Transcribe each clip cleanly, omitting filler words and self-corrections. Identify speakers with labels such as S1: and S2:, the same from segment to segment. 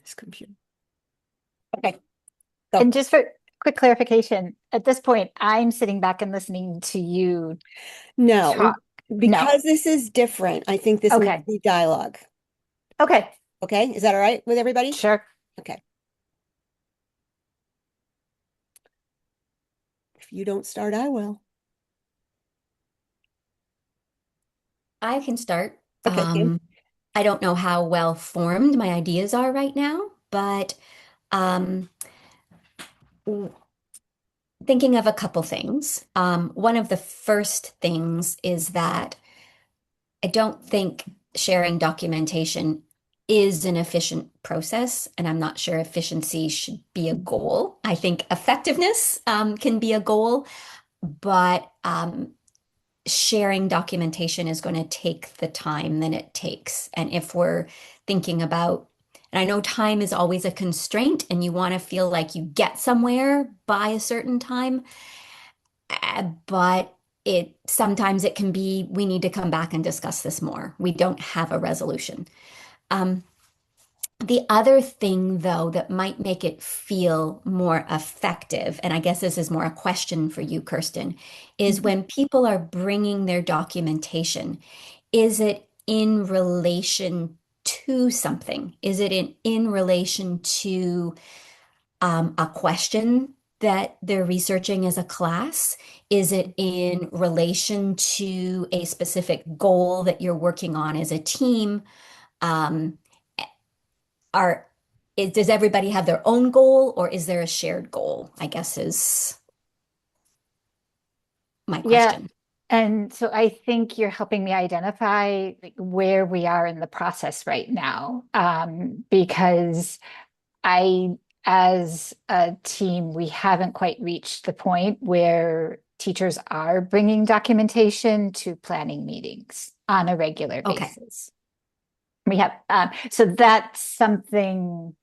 S1: This computer.
S2: Okay.
S1: Go.
S2: And just for quick clarification, at this point, I'm sitting back and listening to you
S1: No,
S2: talk. No.
S1: because this is different, I think this needs to
S2: Okay.
S1: be dialogue.
S2: Okay.
S1: Okay, is that all right with everybody?
S2: Sure.
S1: Okay. If you don't start, I will.
S3: I can start.
S1: Okay, Kim.
S3: I don't know how well formed my ideas are right now, but um, w- thinking of a couple things. One of the first things is that I don't think sharing documentation is an efficient process, and I'm not sure efficiency should be a goal. I think effectiveness can be a goal, but sharing documentation is going to take the time that it takes. And if we're thinking about, and I know time is always a constraint, and you want to feel like you get somewhere by a certain time, but it sometimes it can be we need to come back and discuss this more. We don't have a resolution. Um, the other thing, though, that might make it feel more effective, and I guess this is more a question for you, Kirsten, is
S2: Mhm.
S3: when people are bringing their documentation, is it in relation to something? Is it in relation to a question that they're researching as a class? Is it in relation to a specific goal that you're working on as a team? Um, are does everybody have their own goal or is there a shared goal? I guess is my
S2: Yeah.
S3: question.
S2: And so I think you're helping me identify like, where we are in the process right now. Because I, as a team, we haven't quite reached the point where teachers are bringing documentation to planning meetings on a regular
S3: Okay.
S2: basis. We have, so that's something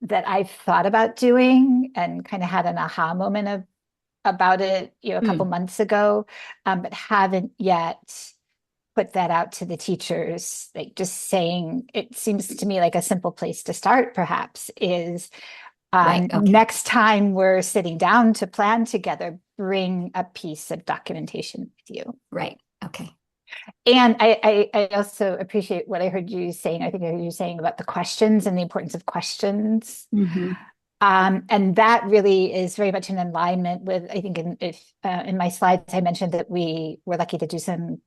S2: that I've thought about doing and kind of had an aha moment about it, a couple
S3: Mm,
S2: months ago, but haven't yet put that out to the teachers. Like just saying, it seems to me like a simple place to start, perhaps, is
S3: right. Okay.
S2: next time we're sitting down to plan together, bring a piece of documentation with you.
S3: Right. Okay.
S2: And I also appreciate what I heard you saying. I think I heard you saying about the questions and the importance of questions.
S3: Hmm.
S2: And that really is very much in alignment with, I think, in my slides, I mentioned that we were lucky to do some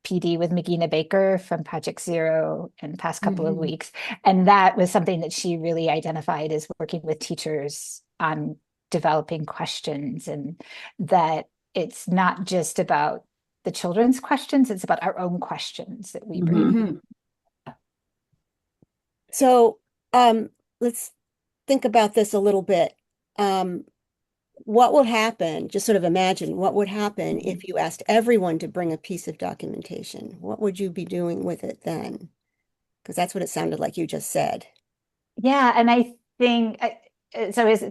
S2: PD with Magina Baker from Project Zero in the past couple of
S3: Hmm.
S2: weeks. And that was something that she really identified as working with teachers on developing questions, and that it's not just about the children's questions, it's about our own questions that we bring.
S1: Mhm.
S3: Hmm.
S1: So, let's think about this a little bit. Um, what would happen, just sort of imagine what would happen if you asked everyone to bring a piece of documentation? What would you be doing with it then? Because that's what it sounded like you just said.
S2: Yeah, and I think so. Is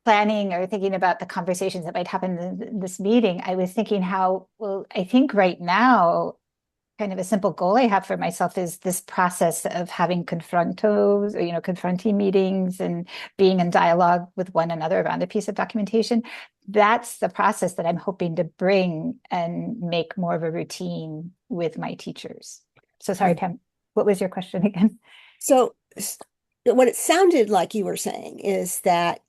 S2: planning or thinking about the conversations that might happen in this meeting, I was thinking how, well, I think right now, kind of a simple goal I have for myself is this process of having confrontos, or, confronting meetings and being in dialogue with one another around a piece of documentation. That's the process that I'm hoping to bring and make more of a routine with my teachers. So sorry,
S1: Right.
S2: Pam, what was your question again?
S1: So, what it sounded like you were saying is that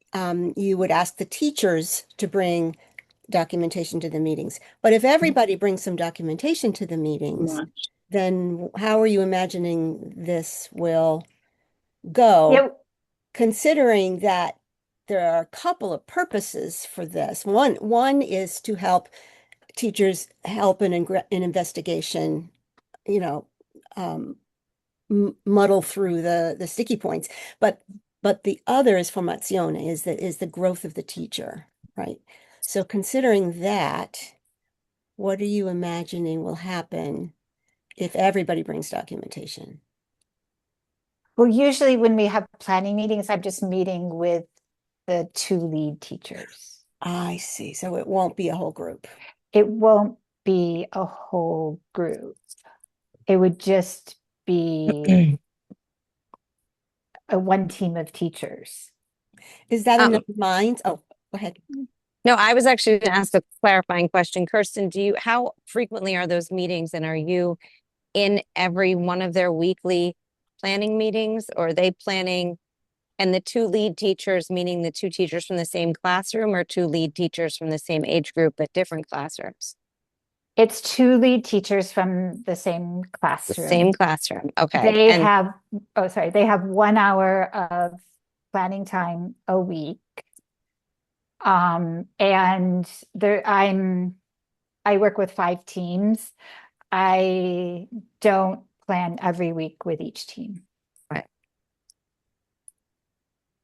S1: you would ask the teachers to bring documentation to the meetings. But if everybody brings some documentation to the meetings,
S3: Yeah.
S1: then how are you imagining this will go,
S2: Yeah,
S1: considering that there are a couple of purposes for this. One is to help teachers help in investigation, you know, um, muddle through the sticky points. But the other is formazione, is the growth of the teacher, right? So considering that, what are you imagining will happen if everybody brings documentation?
S2: well, usually when we have planning meetings, I'm just meeting with the two lead teachers.
S1: I see. So it won't be a whole group.
S2: It won't be a whole group. It would just be a one team of teachers.
S1: Is that
S4: Um,
S1: enough minds? Oh, go ahead.
S4: No, I was actually going to ask a clarifying question. Kirsten, how frequently are those meetings, and are you in every one of their weekly planning meetings, or are they planning, and the two lead teachers, meaning the two teachers from the same classroom, or two lead teachers from the same age group but different classrooms?
S2: It's two lead teachers from the same
S4: The
S2: classroom.
S4: same classroom. Okay.
S2: They
S4: And
S2: have, oh, sorry, they have 1 hour of planning time a week. And I work with 5 teams. I don't plan every week with each team.
S4: right.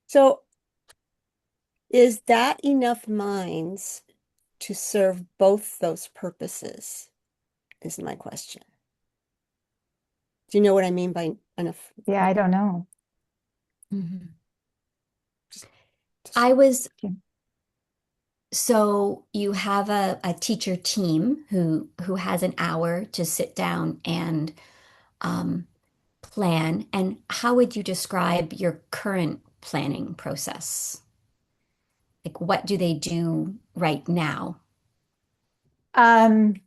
S1: So is that enough minds to serve both those purposes? Is my question. Do you know what I mean by enough?
S2: Yeah, I don't know.
S3: Mhm.
S1: Just-
S3: I was,
S2: Yeah.
S3: so you have a teacher team who has an hour to sit down and um, plan. And how would you describe your current planning process? Like, what do they do right now?
S2: Um,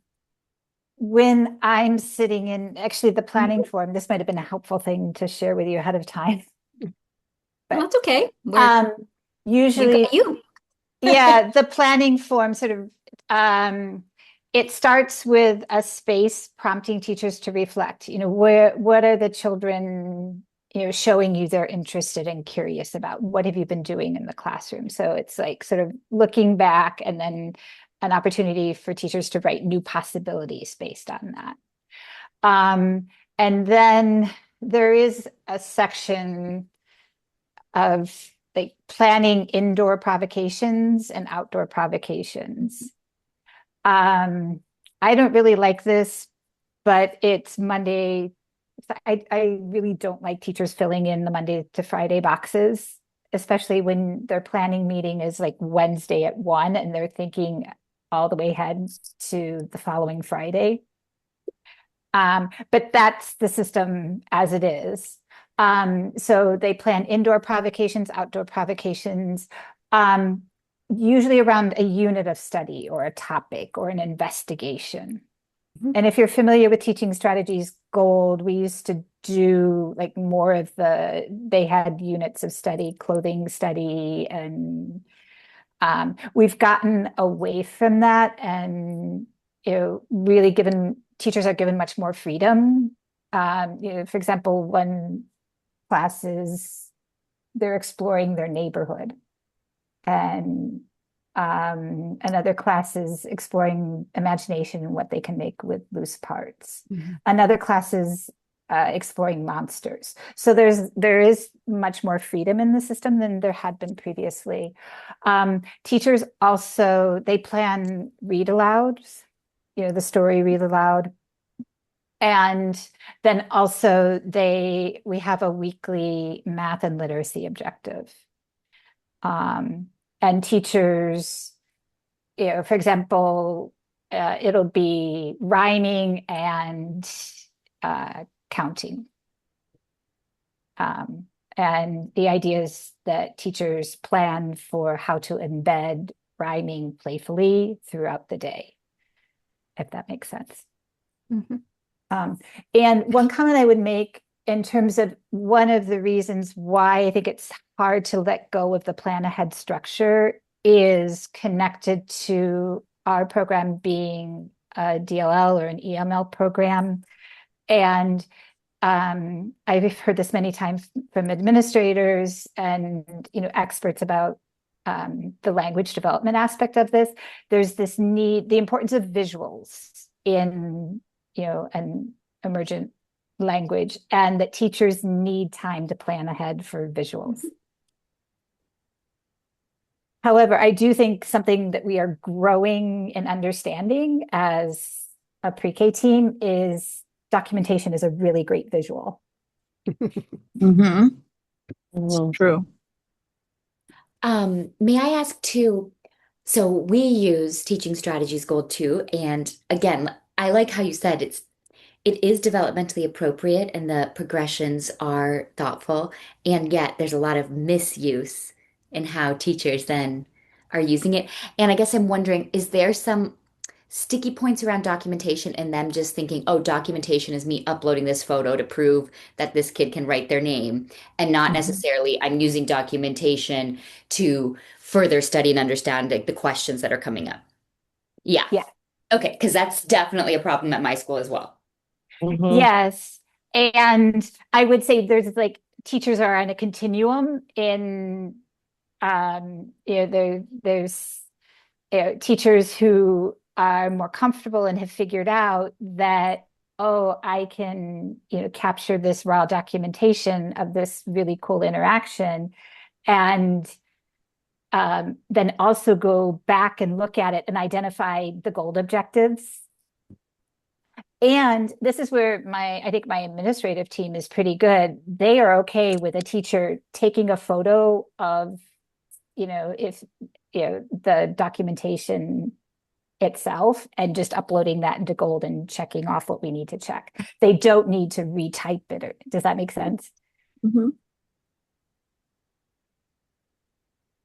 S2: when I'm sitting in actually the planning forum, this might have been a helpful thing to share with you ahead of time.
S3: Well,
S2: But
S3: that's okay. We
S2: usually,
S3: got you.
S2: yeah, the planning form sort of it starts with a space prompting teachers to reflect, what are the children, showing you they're interested and curious about? What have you been doing in the classroom? So it's like sort of looking back, and then an opportunity for teachers to write new possibilities based on that. And then there is a section of like planning indoor provocations and outdoor provocations. I don't really like this, but it's Monday. I really don't like teachers filling in the Monday to Friday boxes, especially when their planning meeting is like Wednesday at 1 and they're thinking all the way ahead to the following Friday. But that's the system as it is. So they plan indoor provocations, outdoor provocations, usually around a unit of study or a topic or an investigation. And if you're familiar with Teaching Strategies Gold, we used to do like more of they had units of study, clothing study, and we've gotten away from that, and really teachers are given much more freedom. For example, one class they're exploring their neighborhood, and another class is exploring imagination and what they can make with loose parts.
S3: Mhm.
S2: Another class is exploring monsters. So there is much more freedom in the system than there had been previously. Teachers also, they plan read alouds, the story read aloud. And then also we have a weekly math and literacy objective. And teachers, for example, it'll be rhyming and counting. And the idea is that teachers plan for how to embed rhyming playfully throughout the day, if that makes sense.
S3: Mhm.
S2: And one comment I would make in terms of one of the reasons why I think it's hard to let go of the plan ahead structure is connected to our program being a DLL or an EML program. And I've heard this many times from administrators and experts about the language development aspect of this. There's this need, the importance of visuals in an emergent language, and that teachers need time to plan ahead for visuals. However, I do think something that we are growing in understanding as a pre-K team is documentation is a really great visual.
S5: Mm-hmm. True.
S3: May I ask too? So we use Teaching Strategies Gold too, and again, I like how you said
S6: it is developmentally appropriate and the progressions are thoughtful, and yet there's a lot of misuse in how teachers then are using it. And I guess I'm wondering, is there some sticky points around documentation and them just thinking, oh, documentation is me uploading this photo to prove that this kid can write their name, and not necessarily I'm using documentation to further study and understand like the questions that are coming up. Yeah.
S2: Yeah.
S6: Okay, because that's definitely a problem at my school as well.
S4: Mhm.
S2: Yes. And I would say there's like teachers are on a continuum in there's teachers who are more comfortable and have figured out that, oh, I can, capture this raw documentation of this really cool interaction and then also go back and look at it and identify the gold objectives. And this is where I think my administrative team is pretty good. They are okay with a teacher taking a photo of, if, the documentation itself and just uploading that into Gold and checking off what we need to check. They don't need to retype it. Does that make sense?
S5: Mm-hmm.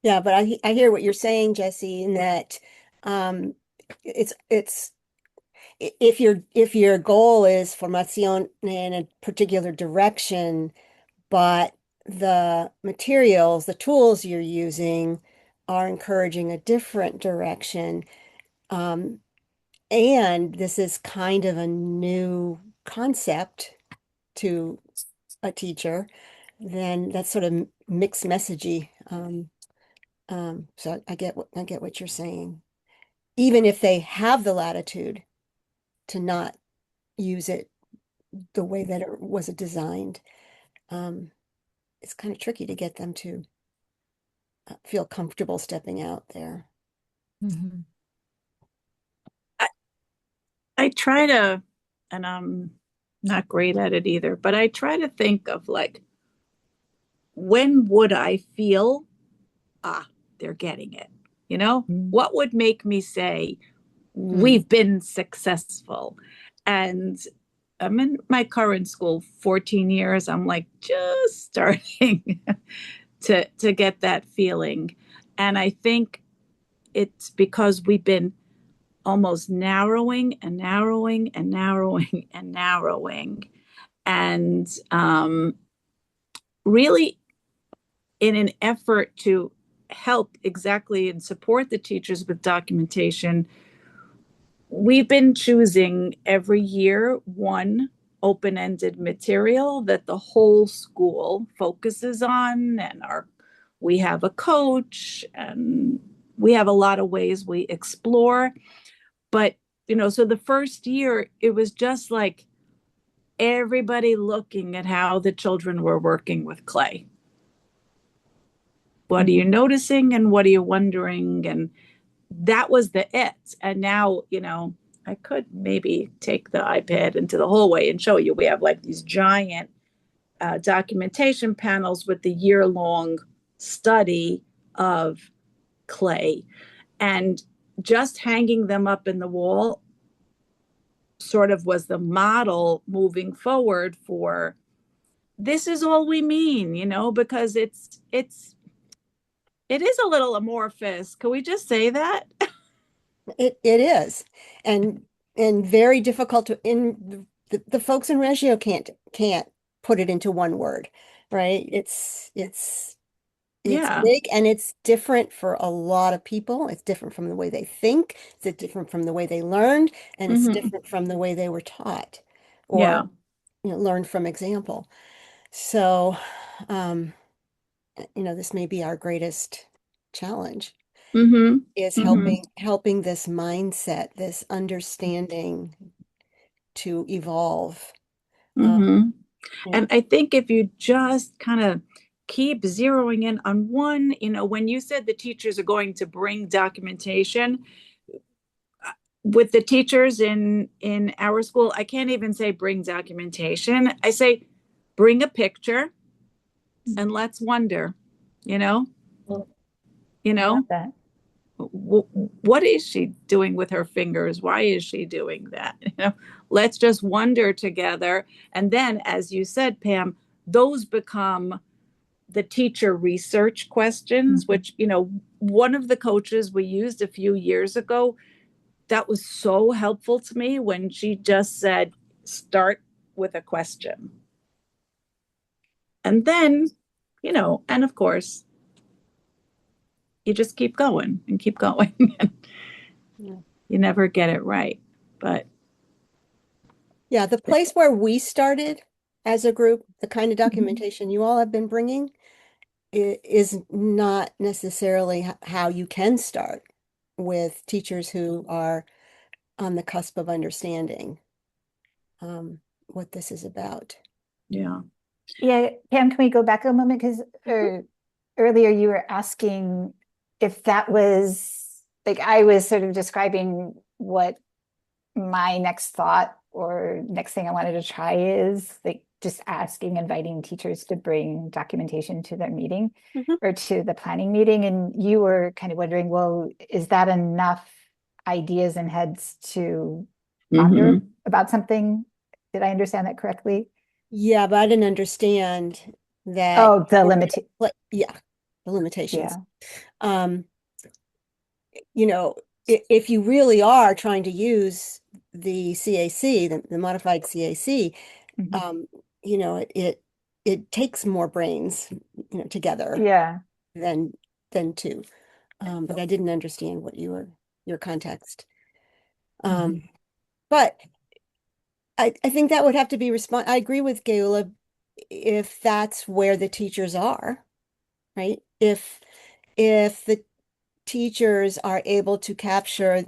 S1: Yeah, but I hear what you're saying, Jesse, in that um, it's if your goal is formación in a particular direction, but the materials, the tools you're using are encouraging a different direction. Um, and this is kind of a new concept to a teacher, then that's sort of mixed messagey. So I get what you're saying. Even if they have the latitude to not use it the way that it was designed, um, it's kind of tricky to get them to feel comfortable stepping out there.
S2: Mm-hmm.
S5: I try to, and I'm not great at it either, but I try to think of like, when would I feel, they're getting it? What would make me say, we've been successful? And I'm in my current school, 14 years. I'm like just starting to get that feeling. And I think it's because we've been almost narrowing and narrowing and narrowing and narrowing. And really, in an effort to help exactly and support the teachers with documentation, we've been choosing every year one open-ended material that the whole school focuses on, and we have a coach, and we have a lot of ways we explore. But so the first year it was just like everybody looking at how the children were working with clay. What are you noticing and what are you wondering? And that was the it. And now, I could maybe take the iPad into the hallway and show you. We have like these giant documentation panels with the year-long study of clay. And just hanging them up in the wall sort of was the model moving forward for this is all we mean, because it is a little amorphous. Can we just say that?
S1: It is, and very difficult to the folks in Reggio can't put it into one word, right? It's
S5: Yeah.
S1: big and it's different for a lot of people. It's different from the way they think. It's different from the way they learned, and it's different from the way they were taught
S5: Yeah.
S1: or learned from example. So, um, this may be our greatest challenge is helping this mindset, this understanding to evolve.
S5: And I think if you just kind of keep zeroing in on one, when you said the teachers are going to bring documentation, with the teachers in our school, I can't even say bring documentation. I say bring a picture and let's wonder, you know.
S2: I love that.
S5: what is she doing with her fingers? Why is she doing that? Let's just wonder together. And then, as you said, Pam, those become the teacher research questions, which, one of the coaches we used a few years ago, that was so helpful to me when she just said, start with a question. And then, and of course, you just keep going and keep going.
S1: Yeah.
S5: You never get it right. But
S1: Yeah, the place where we started as a group, the kind of documentation you all have been bringing is not necessarily how you can start with teachers who are on the cusp of understanding what this is about.
S5: yeah.
S2: Yeah, Pam, can we go back a moment? Because
S1: Mhm.
S2: earlier you were asking if that was like I was sort of describing what my next thought or next thing I wanted to try is like just asking, inviting teachers to bring documentation to their meeting
S1: Mhm.
S2: or to the planning meeting. And you were kind of wondering, well, is that enough ideas and heads to ponder about something? Did I understand that correctly?
S1: Yeah, but I didn't understand that.
S2: Oh, the limit.
S1: Yeah, the limitations.
S2: Yeah.
S1: Um, if you really are trying to use the CAC, the modified CAC,
S2: Mhm.
S1: it takes more brains, together
S2: Yeah.
S1: than two. But I didn't understand what your context. But I think that would have to be I agree with Gaula if that's where the teachers are, right? If the teachers are able to capture,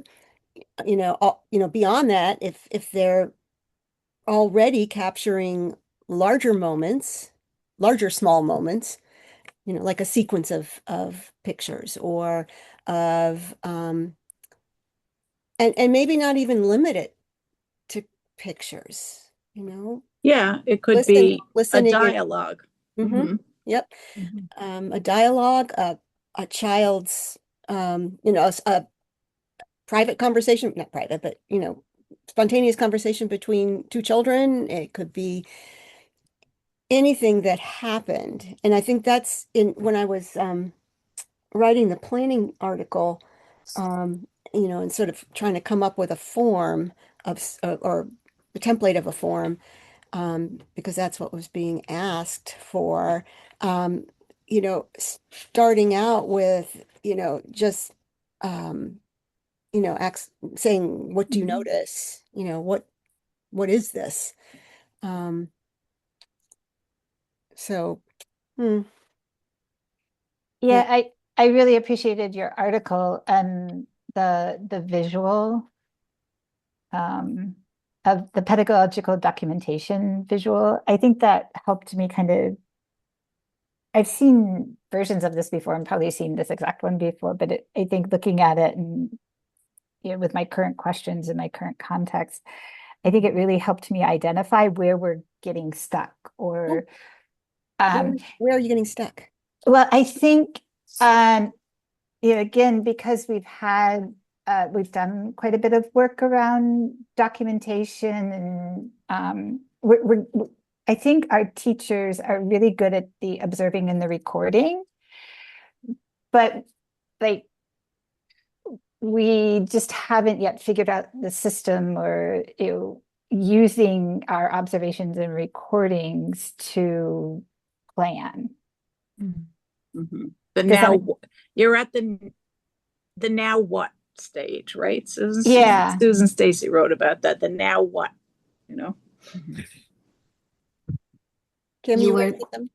S1: beyond that, if they're already capturing larger moments, larger small moments, like a sequence of pictures or of and maybe not even limit it to pictures,
S5: Yeah, it could be a
S1: listening and
S5: dialogue.
S1: yep.
S2: Mhm.
S1: A dialogue, a child's a private conversation, not private, but spontaneous conversation between two children. It could be anything that happened. And I think that's in when I was writing the planning article, and sort of trying to come up with a form or the template of a form, because that's what was being asked for. Um, Starting out with, just saying, what do you notice? What is this? Um, so, hmm, yeah.
S2: Yeah, I really appreciated your article and the visual um of the pedagogical documentation visual. I think that helped me kind of I've seen versions of this before and probably seen this exact one before, but I think looking at it and with my current questions and my current context, I think it really helped me identify where we're getting stuck or
S1: Where,
S2: um
S1: where are you getting stuck?
S2: well, I think again, because we've done quite a bit of work around documentation and I think our teachers are really good at the observing and the recording, but like we just haven't yet figured out the system or using our observations and recordings to plan.
S5: The
S2: Does that
S5: now
S2: make
S5: you're at the now what stage, right?
S2: Yeah.
S5: Susan Stacy wrote about that. The now what, you know.
S1: Kim,
S3: You
S1: you
S3: were,
S1: want to say something?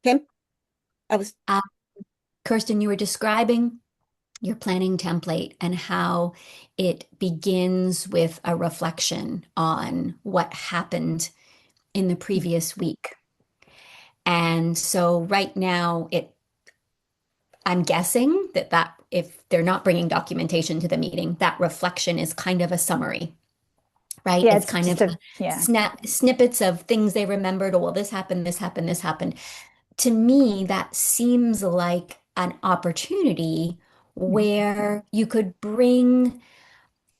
S1: Kim, I was.
S3: uh, Kirsten, you were describing your planning template and how it begins with a reflection on what happened in the previous week. And so right now, I'm guessing that if they're not bringing documentation to the meeting, that reflection is kind of a summary, right?
S2: Yeah,
S3: It's
S2: it's
S3: kind
S2: just
S3: of
S2: yeah.
S3: snippets of things they remembered. Oh, well, this happened, this happened, this happened. To me, that seems like an opportunity where you could bring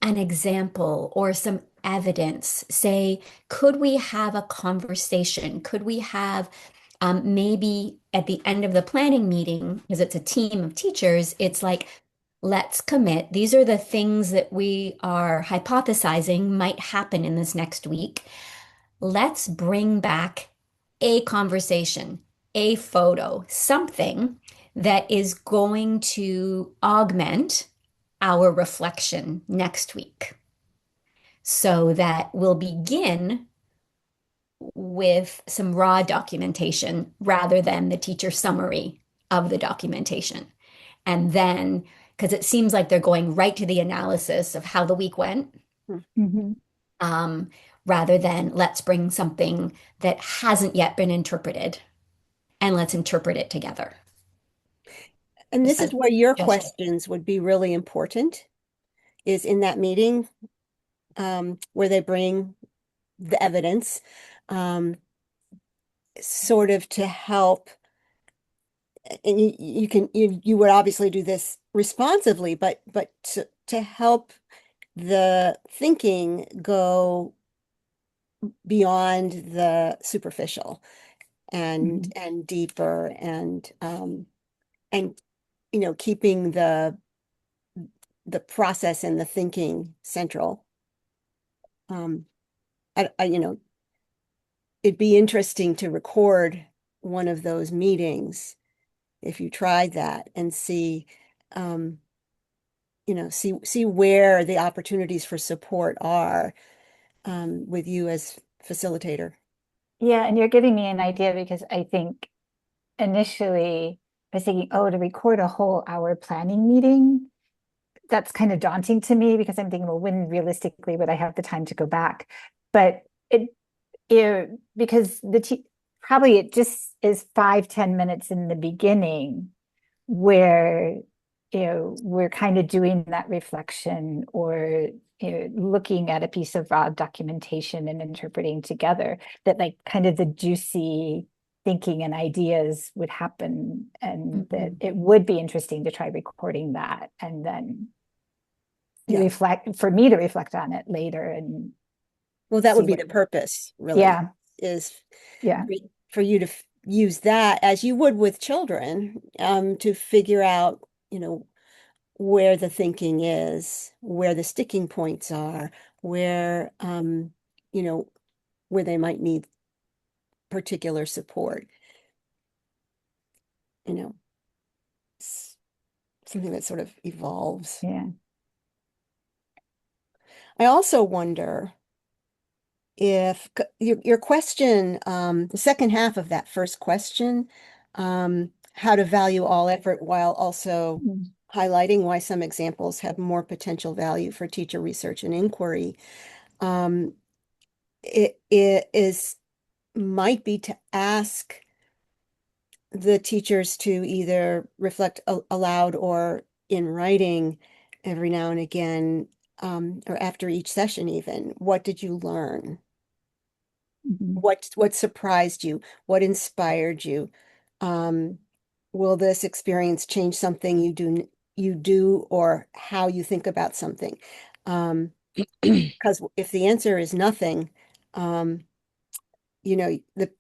S3: an example or some evidence. Say, could we have a conversation? Could we have maybe at the end of the planning meeting, because it's a team of teachers, it's like, let's commit. These are the things that we are hypothesizing might happen in this next week. Let's bring back a conversation, a photo, something that is going to augment our reflection next week so that we'll begin with some raw documentation rather than the teacher summary of the documentation. And then, because it seems like they're going right to the analysis of how the week went,
S2: Mhm.
S3: um, rather than let's bring something that hasn't yet been interpreted and let's interpret it together.
S1: And this is where your
S3: Just
S1: questions would be really important, is in that meeting, where they bring the evidence, um, sort of to help. And you would obviously do this responsively, but to help the thinking go beyond the superficial and deeper and keeping the process and the thinking central. It'd be interesting to record one of those meetings if you tried that and see where the opportunities for support are, with you as facilitator.
S2: Yeah, and you're giving me an idea because I think initially I was thinking, oh, to record a whole hour planning meeting, that's kind of daunting to me because I'm thinking, well, when realistically would I have the time to go back? But because probably it just is 5-10 minutes in the beginning where we're kind of doing that reflection or looking at a piece of raw documentation and interpreting together, that like kind of the juicy thinking and ideas would happen, and that it would be interesting to try recording that and then
S1: Yeah.
S2: for me to reflect on it later. And
S1: Well, that would be
S2: what-
S1: the purpose, really,
S2: yeah
S1: is
S2: yeah
S1: for you to use that as you would with children, to figure out, where the thinking is, where the sticking points are, where, where they might need particular support, something that sort of evolves.
S2: yeah
S1: I also wonder if your question, the second half of that first question, how to value all effort while also highlighting why some examples have more potential value for teacher research and inquiry. It might be to ask the teachers to either reflect aloud or in writing every now and again, or after each session even. What did you learn? What surprised you? What inspired you? Um, will this experience change something you do or how you think about something? Because if the answer is nothing, um, the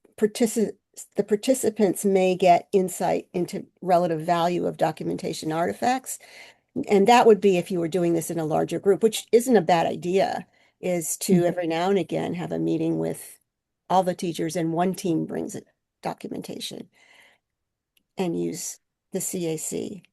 S1: participants may get insight into relative value of documentation artifacts. And that would be if you were doing this in a larger group, which isn't a bad idea, is to every now and again have a meeting with all the teachers and one team brings it documentation and use the CAC.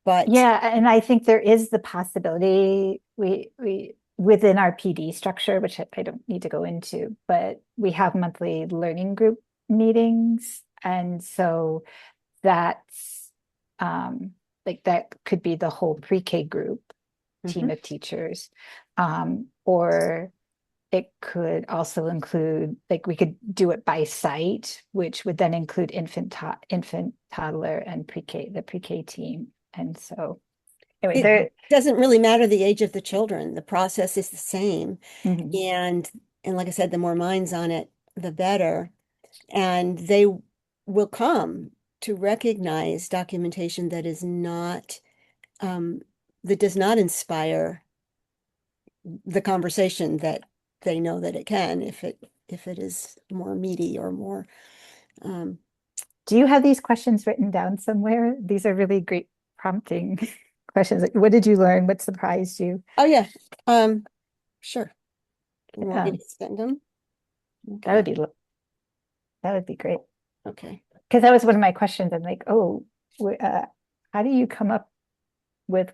S1: But
S2: Yeah, and I think there is the possibility we within our PD structure, which I don't need to go into, but we have monthly learning group meetings. And so that's like that could be the whole pre-K group team of teachers. Or it could also include, like we could do it by site, which would then include infant, toddler, and the pre-K team. And so anyway,
S1: it doesn't really matter the age of the children. The process is the same.
S2: Mhm.
S1: And like I said, the more minds on it, the better. And they will come to recognize documentation that is not that does not inspire the conversation that they know that it can if it is more meaty or more
S2: Do you have these questions written down somewhere? These are really great prompting questions. Like, what did you learn? What surprised you?
S1: oh yeah, sure. You want me
S2: Um,
S1: to send them?
S2: that would be that would be great.
S1: Okay.
S2: Because that was one of my questions. I'm like, oh, how do you come up with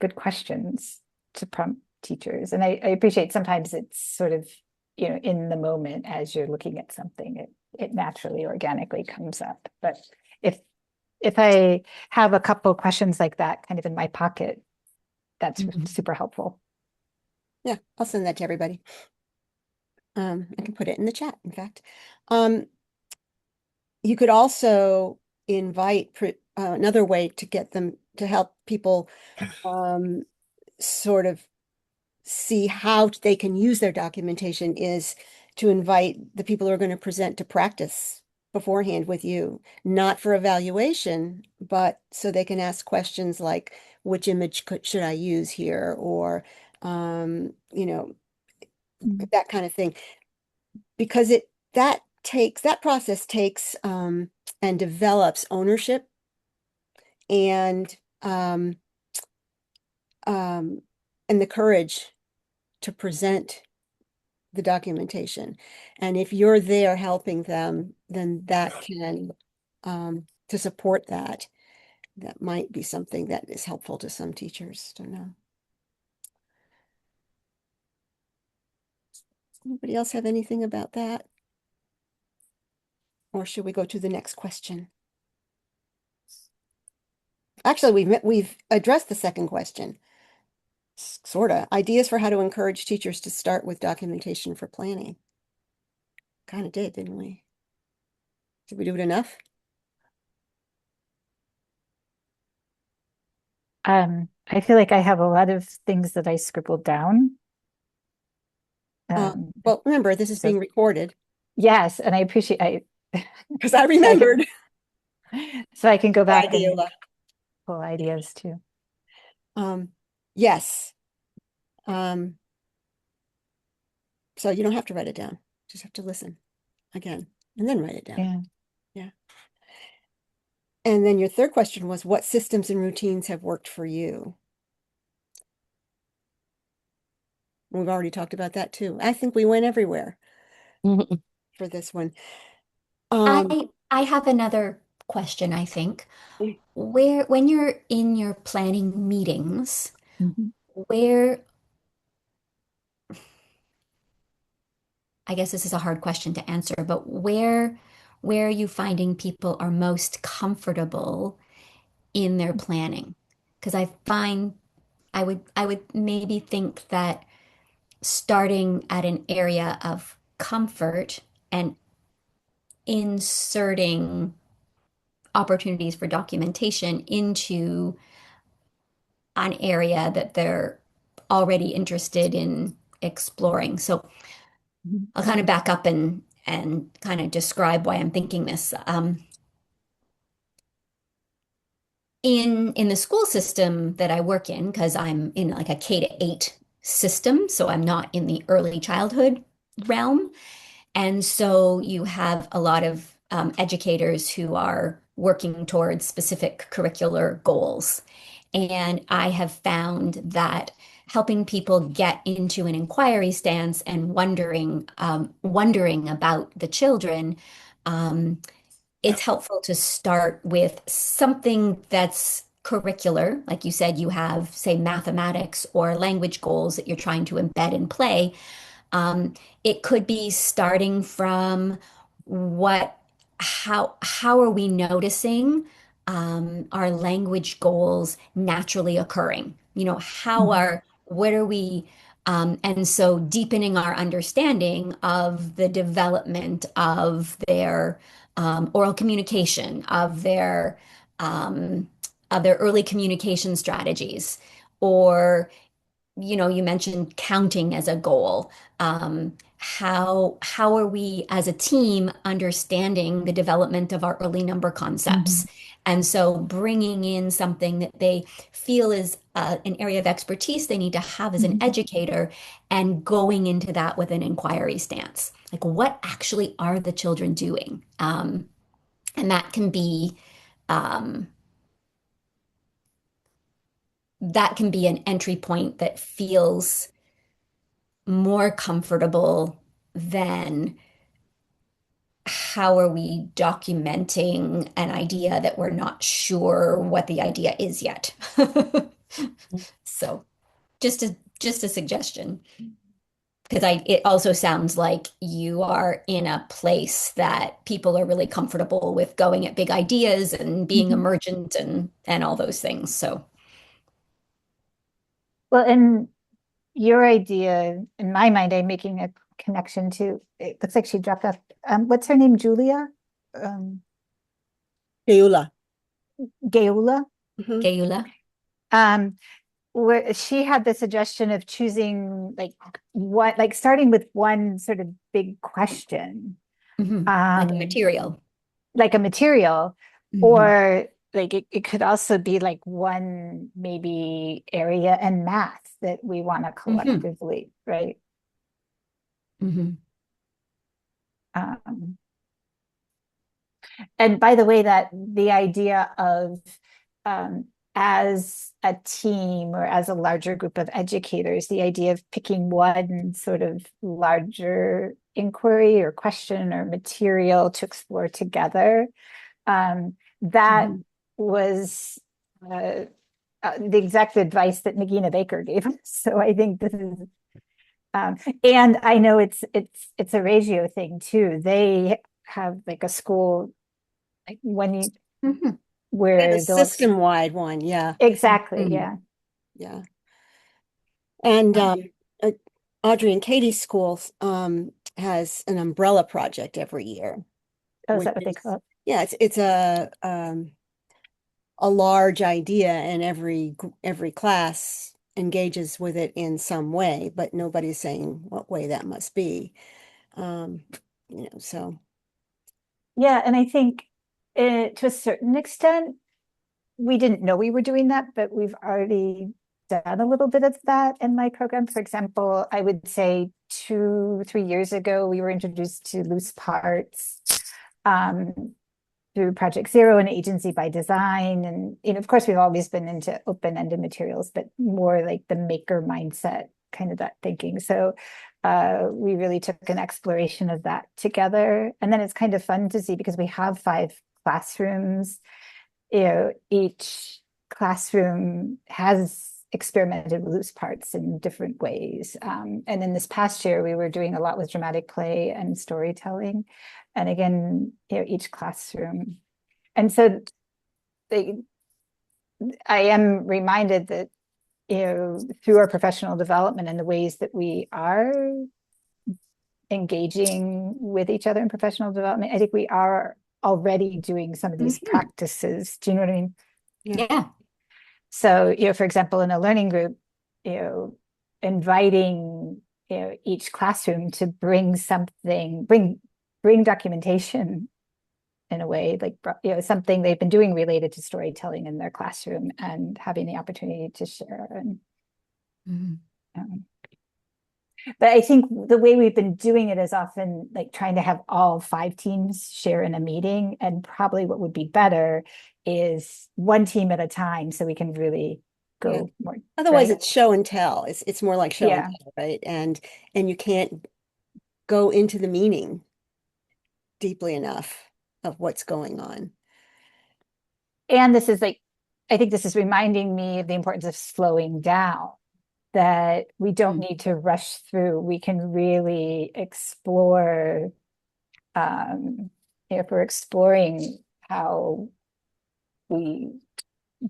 S2: good questions to prompt teachers? And I appreciate sometimes it's sort of, in the moment as you're looking at something, it naturally, organically comes up. But if I have a couple questions like that kind of in my pocket, that's super helpful.
S1: Yeah, I'll send that to everybody. I can put it in the chat, in fact. You could also invite another way to get them to help people sort of see how they can use their documentation is to invite the people who are going to present to practice beforehand with you, not for evaluation, but so they can ask questions like, which image should I use here? Or, that kind of thing. Because that process takes and develops ownership and um, and the courage to present the documentation. And if you're there helping them, then that can to support that might be something that is helpful to some teachers. Don't know. Anybody else have anything about that? Or should we go to the next question? Actually, we've addressed the second question. Sort of. Ideas for how to encourage teachers to start with documentation for planning. Kind of did, didn't we? Did we do it enough?
S2: I feel like I have a lot of things that I scribbled down.
S1: Well, remember, this is
S2: So
S1: being recorded
S2: yes, and I appreciate
S1: because I remembered.
S2: so I can go back and
S1: Idea.
S2: pull ideas too.
S1: Yes. So you don't have to write it down. Just have to listen again and then write it down.
S2: Yeah.
S1: Yeah. And then your third question was, what systems and routines have worked for you? We've already talked about that too. I think we went everywhere for this one.
S3: I have another question, I think.
S1: Mm.
S3: When you're in your planning meetings,
S2: Mhm.
S3: where, I guess this is a hard question to answer, but where are you finding people are most comfortable in their planning? Because I would maybe think that starting at an area of comfort and inserting opportunities for documentation into an area that they're already interested in exploring. So
S2: Mhm.
S3: I'll kind of back up and kind of describe why I'm thinking this. In the school system that I work in, because I'm in like a K-8 system, so I'm not in the early childhood realm. And so you have a lot of educators who are working towards specific curricular goals. And I have found that helping people get into an inquiry stance and wondering about the children, um, it's helpful to start with something that's curricular. Like you said, you have, say, mathematics or language goals that you're trying to embed in play. Um, it could be starting from what, how are we noticing our language goals naturally occurring?
S2: Mhm.
S3: What are we, and so deepening our understanding of the development of their oral communication, um, of their early communication strategies, or you mentioned counting as a goal. How are we as a team understanding the development of our early number concepts? And so bringing in something that they feel is an area of expertise they need to have as an educator and going into that with an inquiry stance. Like, what actually are the children doing? And um, that can be an entry point that feels more comfortable than how are we documenting an idea that we're not sure what the idea is yet. So just a suggestion. Because it also sounds like you are in a place that people are really comfortable with going at big ideas and being emergent and all those things. So
S2: Well, and your idea, in my mind, I'm making a connection to, it looks like she dropped off. What's her name? Julia?
S1: Keula.
S2: Geula?
S3: Keula.
S2: Where she had the suggestion of choosing like starting with one sort of big question,
S3: Like a material.
S2: like a material,
S3: Mhm.
S2: or like it could also be like one maybe area in math that we want to collectively, right?
S3: Mhm.
S2: Um, and by the way, that the idea of as a team or as a larger group of educators, the idea of picking one sort of larger inquiry or question or material to explore together, that was the exact advice that Nagina Baker gave us. So I think this is, and I know it's a ratio thing too. They have like a school, like when you
S3: Mhm.
S1: The
S2: where they'll
S1: system-wide one, yeah.
S2: exactly, yeah.
S1: Yeah. And
S2: Um,
S1: Audrey and Katie's school has an umbrella project every year,
S2: oh, is
S1: which
S2: that what they
S1: is,
S2: call it?
S1: yeah, it's a large idea, and every class engages with it in some way, but nobody's saying what way that must be. Um, so
S2: Yeah, and I think to a certain extent, we didn't know we were doing that, but we've already done a little bit of that in my program. For example, I would say 2, 3 years ago, we were introduced to loose parts through Project Zero and Agency by Design. And of course, we've always been into open-ended materials, but more like the maker mindset, kind of that thinking. So we really took an exploration of that together. And then it's kind of fun to see because we have 5 classrooms. Each classroom has experimented with loose parts in different ways. And in this past year, we were doing a lot with dramatic play and storytelling. And again, each classroom. And so I am reminded that, through our professional development and the ways that we are engaging with each other in professional development, I think we are already doing some of these practices. Do you know what I mean?
S3: Yeah.
S2: So, for example, in a learning group, inviting, each classroom to bring something, bring documentation in a way, like, something they've been doing related to storytelling in their classroom and having the opportunity to share. And but I think the way we've been doing it is often like trying to have all 5 teams share in a meeting. And probably what would be better is one team at a time so we can really
S1: yeah.
S2: go more.
S1: Otherwise,
S2: right?
S1: it's show and tell. It's more like show and tell, right? And you can't go into the meaning deeply enough of what's going on.
S2: And this is like, I think this is reminding me of the importance of slowing down, that we don't need to rush through. We can really explore, if we're exploring how we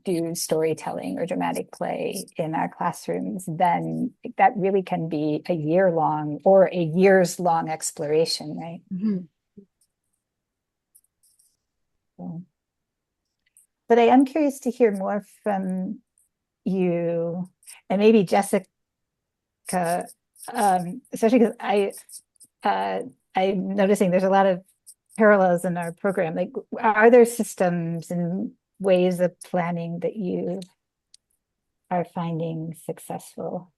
S2: do storytelling or dramatic play in our classrooms, then that really can be a year long or a years long exploration, right? So, but I am curious to hear more from you, and maybe Jessica especially because I'm noticing there's a lot of parallels in our program. Like, are there systems and ways of planning that you are finding successful?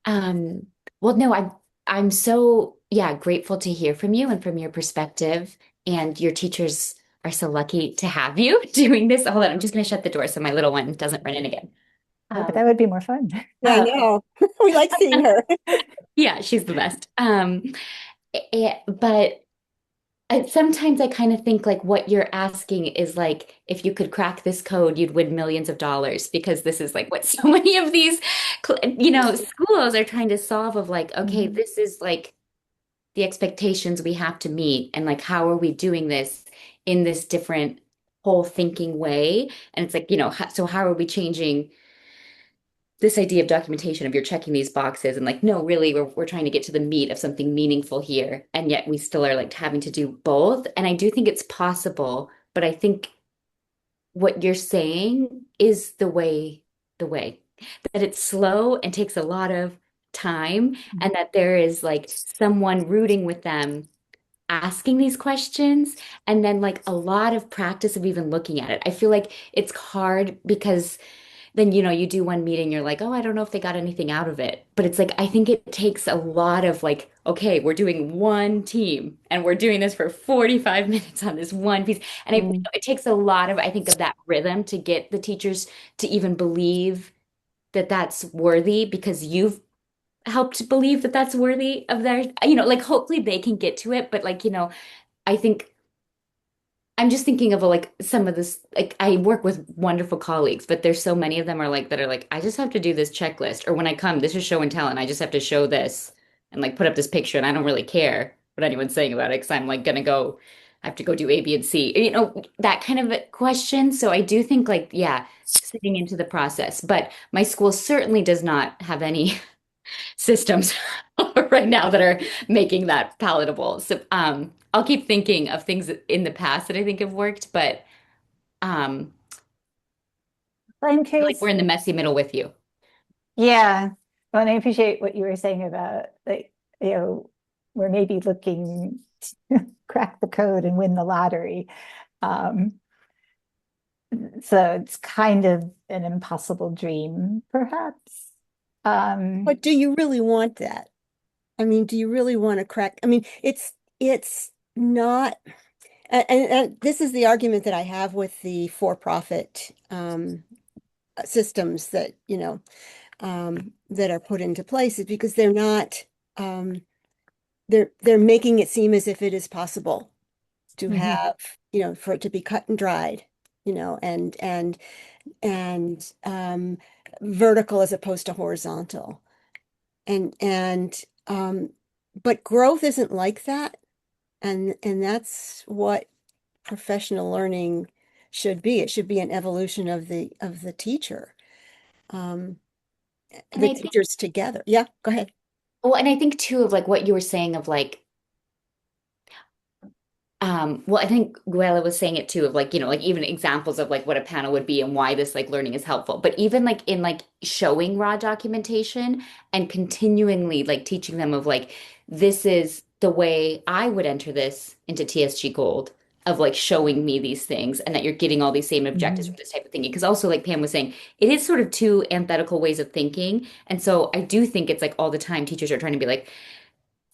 S6: Well, no, I'm so grateful to hear from you and from your perspective. And your teachers are so lucky to have you doing this. Hold on, I'm just gonna shut the door so my little one doesn't run in again.
S2: But that would be more fun.
S1: Yeah, I know. We like seeing her.
S6: Yeah, she's the best. But sometimes I kind of think like what you're asking is like if you could crack this code, you'd win millions of dollars because this is like what so many of these, schools are trying to solve of like, okay,
S2: Mhm.
S6: this is like the expectations we have to meet, and like how are we doing this in this different whole thinking way? And it's like, so how are we changing this idea of documentation of you're checking these boxes and like no really we're trying to get to the meat of something meaningful here, and yet we still are like having to do both. And I do think it's possible, but I think what you're saying is the way that it's slow and takes a lot of time, and that there is like someone rooting with them asking these questions, and then like a lot of practice of even looking at it. I feel like it's hard because then you do one meeting, you're like, oh, I don't know if they got anything out of it. But it's like I think it takes a lot of like, okay, we're doing one team and we're doing this for 45 minutes on this one piece. And
S2: Mm.
S6: it takes a lot of, I think, of that rhythm to get the teachers to even believe that that's worthy, because you've helped believe that that's worthy of their, like hopefully they can get to it. But like, I think I'm just thinking of like some of this, like I work with wonderful colleagues, but there's so many of them are like that are like, I just have to do this checklist. Or when I come, this is show and tell, and I just have to show this and like put up this picture, and I don't really care what anyone's saying about it because I'm like gonna go, I have to go do A, B, and C, that kind of a question. So I do think like, yeah, sitting into the process. But my school certainly does not have any systems right now that are making that palatable. So I'll keep thinking of things in the past that I think have worked, but um
S2: I'm
S6: like
S2: curious.
S6: we're in the messy middle with you.
S2: Yeah. Well, and I appreciate what you were saying about like, we're maybe looking to crack the code and win the lottery. Um, so it's kind of an impossible dream, perhaps.
S1: But do you really want that? I mean, do you really want to crack? I mean, it's not, and this is the argument that I have with the for-profit systems that, that are put into place, is because they're not, um, they're making it seem as if it is possible to
S2: Mhm.
S1: have, for it to be cut and dried, and vertical as opposed to horizontal. And but growth isn't like that. And that's what professional learning should be. It should be an evolution of the teacher, um,
S6: And
S1: the
S6: I think,
S1: teachers together. Yeah, go ahead.
S6: well, and I think too of like what you were saying of like, well, I think Guela was saying it too of like, like even examples of like what a panel would be and why this like learning is helpful. But even like in like showing raw documentation and continually like teaching them of like, this is the way I would enter this into TSG Gold, of like showing me these things and that you're getting all these same objectives
S2: Mhm.
S6: from this type of thinking. Because also, like Pam was saying, it is sort of two antithetical ways of thinking. And so I do think it's like all the time teachers are trying to be like,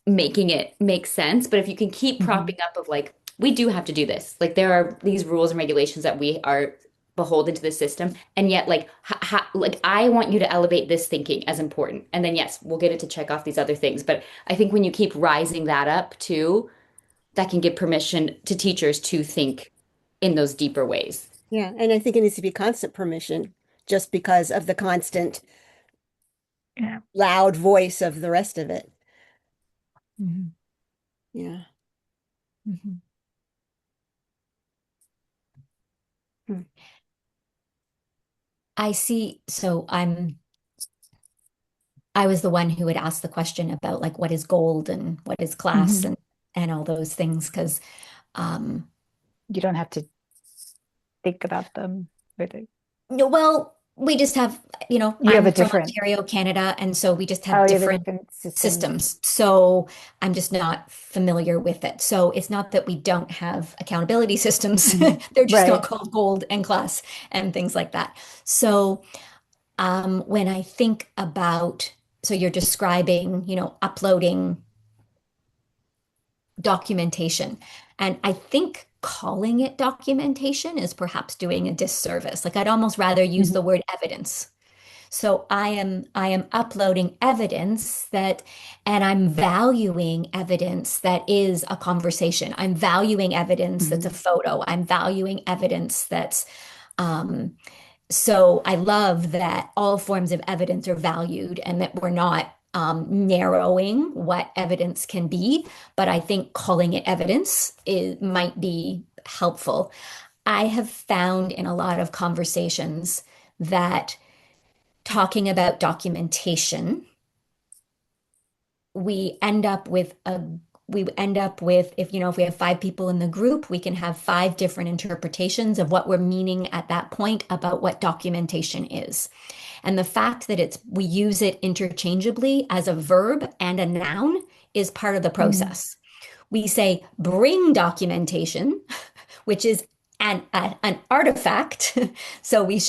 S6: making it make sense. But if you can keep propping
S2: Mhm.
S6: up of like, we do have to do this. Like there are these rules and regulations that we are beholden to the system. And yet like like I want you to elevate this thinking as important. And then yes, we'll get it to check off these other things. But I think when you keep rising that up too, that can give permission to teachers to think in those deeper ways.
S1: Yeah, and I think it needs to be constant permission, just because of the constant
S2: Yeah.
S1: loud voice of the rest of it.
S2: Mhm.
S1: Yeah.
S2: Mhm.
S1: Hmm.
S3: I see. So I was the one who would ask the question about like what is gold and what is class
S2: Mhm.
S3: and all those things because um
S2: You don't have to think about them. Or they-
S3: no, well, we just have,
S2: You have
S3: I'm
S2: a
S3: from
S2: different,
S3: Ontario, Canada, and so we just
S2: oh,
S3: have
S2: you have a
S3: different
S2: different system.
S3: systems. So I'm just not familiar with it. So it's not that we don't have accountability systems. They're just not
S2: Right.
S3: called gold and class and things like that. So when I think about, so you're describing, uploading documentation. And I think calling it documentation is perhaps doing a disservice. Like I'd almost rather use the word evidence. So I am uploading evidence that, and I'm valuing evidence that is a conversation. I'm valuing evidence that's a photo. I'm valuing evidence that's so I love that all forms of evidence are valued and that we're not narrowing what evidence can be, but I think calling it evidence might be helpful. I have found in a lot of conversations that talking about documentation, we end up with if we have 5 people in the group, we can have 5 different interpretations of what we're meaning at that point about what documentation is. And the fact that we use it interchangeably as a verb and a noun is part of the process. We say bring documentation, which is an artifact. So we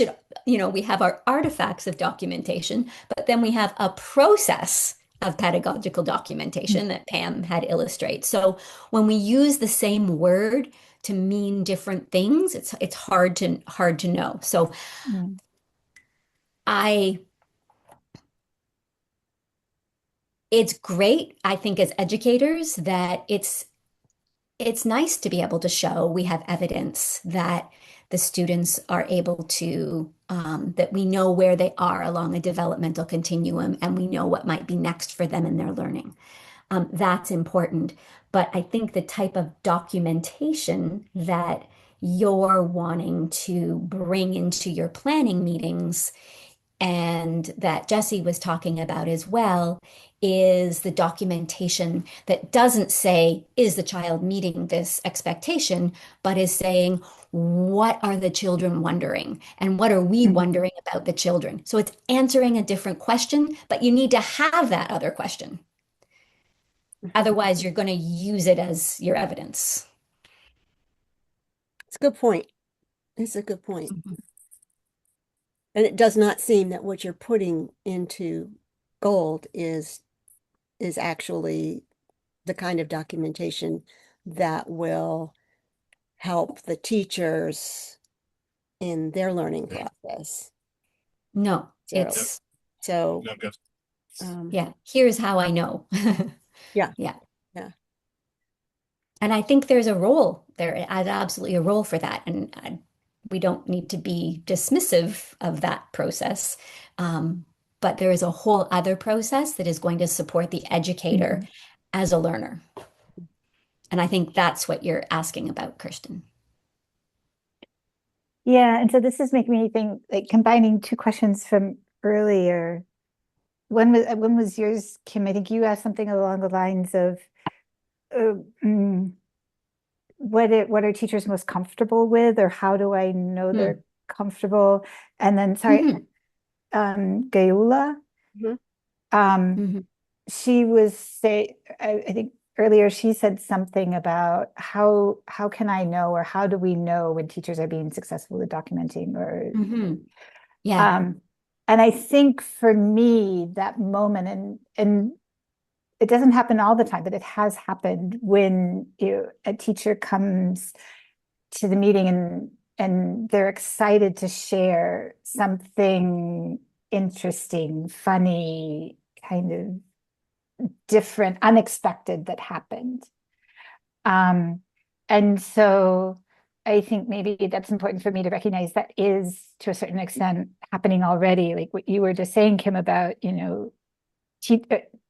S3: have our artifacts of documentation, but then we have a process of pedagogical documentation that Pam had illustrated. So when we use the same word to mean different things, it's hard to know. So it's great, I think, as educators that it's nice to be able to show we have evidence that the students are able to, that we know where they are along a developmental continuum and we know what might be next for them in their learning. That's important. But I think the type of documentation that you're wanting to bring into your planning meetings and that Jesse was talking about as well is the documentation that doesn't say, is the child meeting this expectation, but is saying, what are the children wondering? And what are we wondering about the children? So it's answering a different question, but you need to have that other question. Otherwise, you're going to use it as your evidence.
S1: It's a good point. It's a good point. And it does not seem that what you're putting into gold is actually the kind of documentation that will help the teachers in their learning process.
S3: No,
S1: So,
S3: it's,
S1: so,
S3: yeah, here's how I know.
S1: yeah,
S3: Yeah.
S1: yeah.
S3: And I think there's a role there, absolutely a role for that. And we don't need to be dismissive of that process. But there is a whole other process that is going to support the educator as a learner. And I think that's what you're asking about, Kirsten.
S2: Yeah, and so this is making me think, like combining 2 questions from earlier. When was yours, Kim? I think you asked something along the lines of uh, mm, what are teachers most comfortable with, or how do I know they're comfortable? And then, sorry, Gayula,
S1: Mhm.
S2: she I think earlier she said something about how can I know, or how do we know when teachers are being successful at documenting, or
S3: Yeah.
S2: and I think for me that moment, and it doesn't happen all the time, but it has happened when a teacher comes to the meeting and they're excited to share something interesting, funny, kind of different, unexpected that happened. And so I think maybe that's important for me to recognize that is to a certain extent happening already. Like what you were just saying, Kim, about,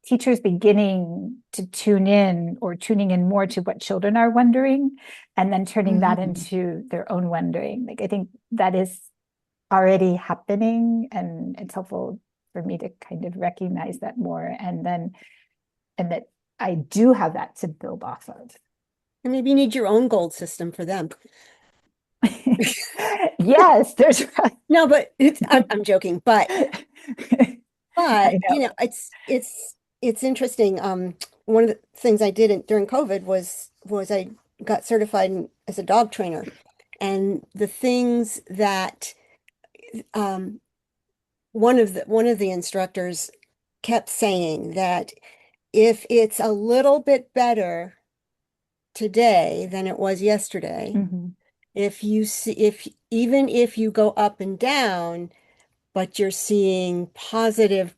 S2: teachers beginning to tune in, or tuning in more to what children are wondering, and then turning that into their own wondering. Like I think that is already happening, and it's helpful for me to kind of recognize that more, and that I do have that to build off of.
S1: And maybe you need your own gold system for them.
S2: Yes, there's
S1: No, but I'm joking, but
S2: I know.
S1: you know, it's interesting. One of the things I did during COVID was I got certified as a dog trainer, and the things that um, one of the instructors kept saying that if it's a little bit better today than it was yesterday,
S2: Mhm.
S1: if you see if even if you go up and down, but you're seeing positive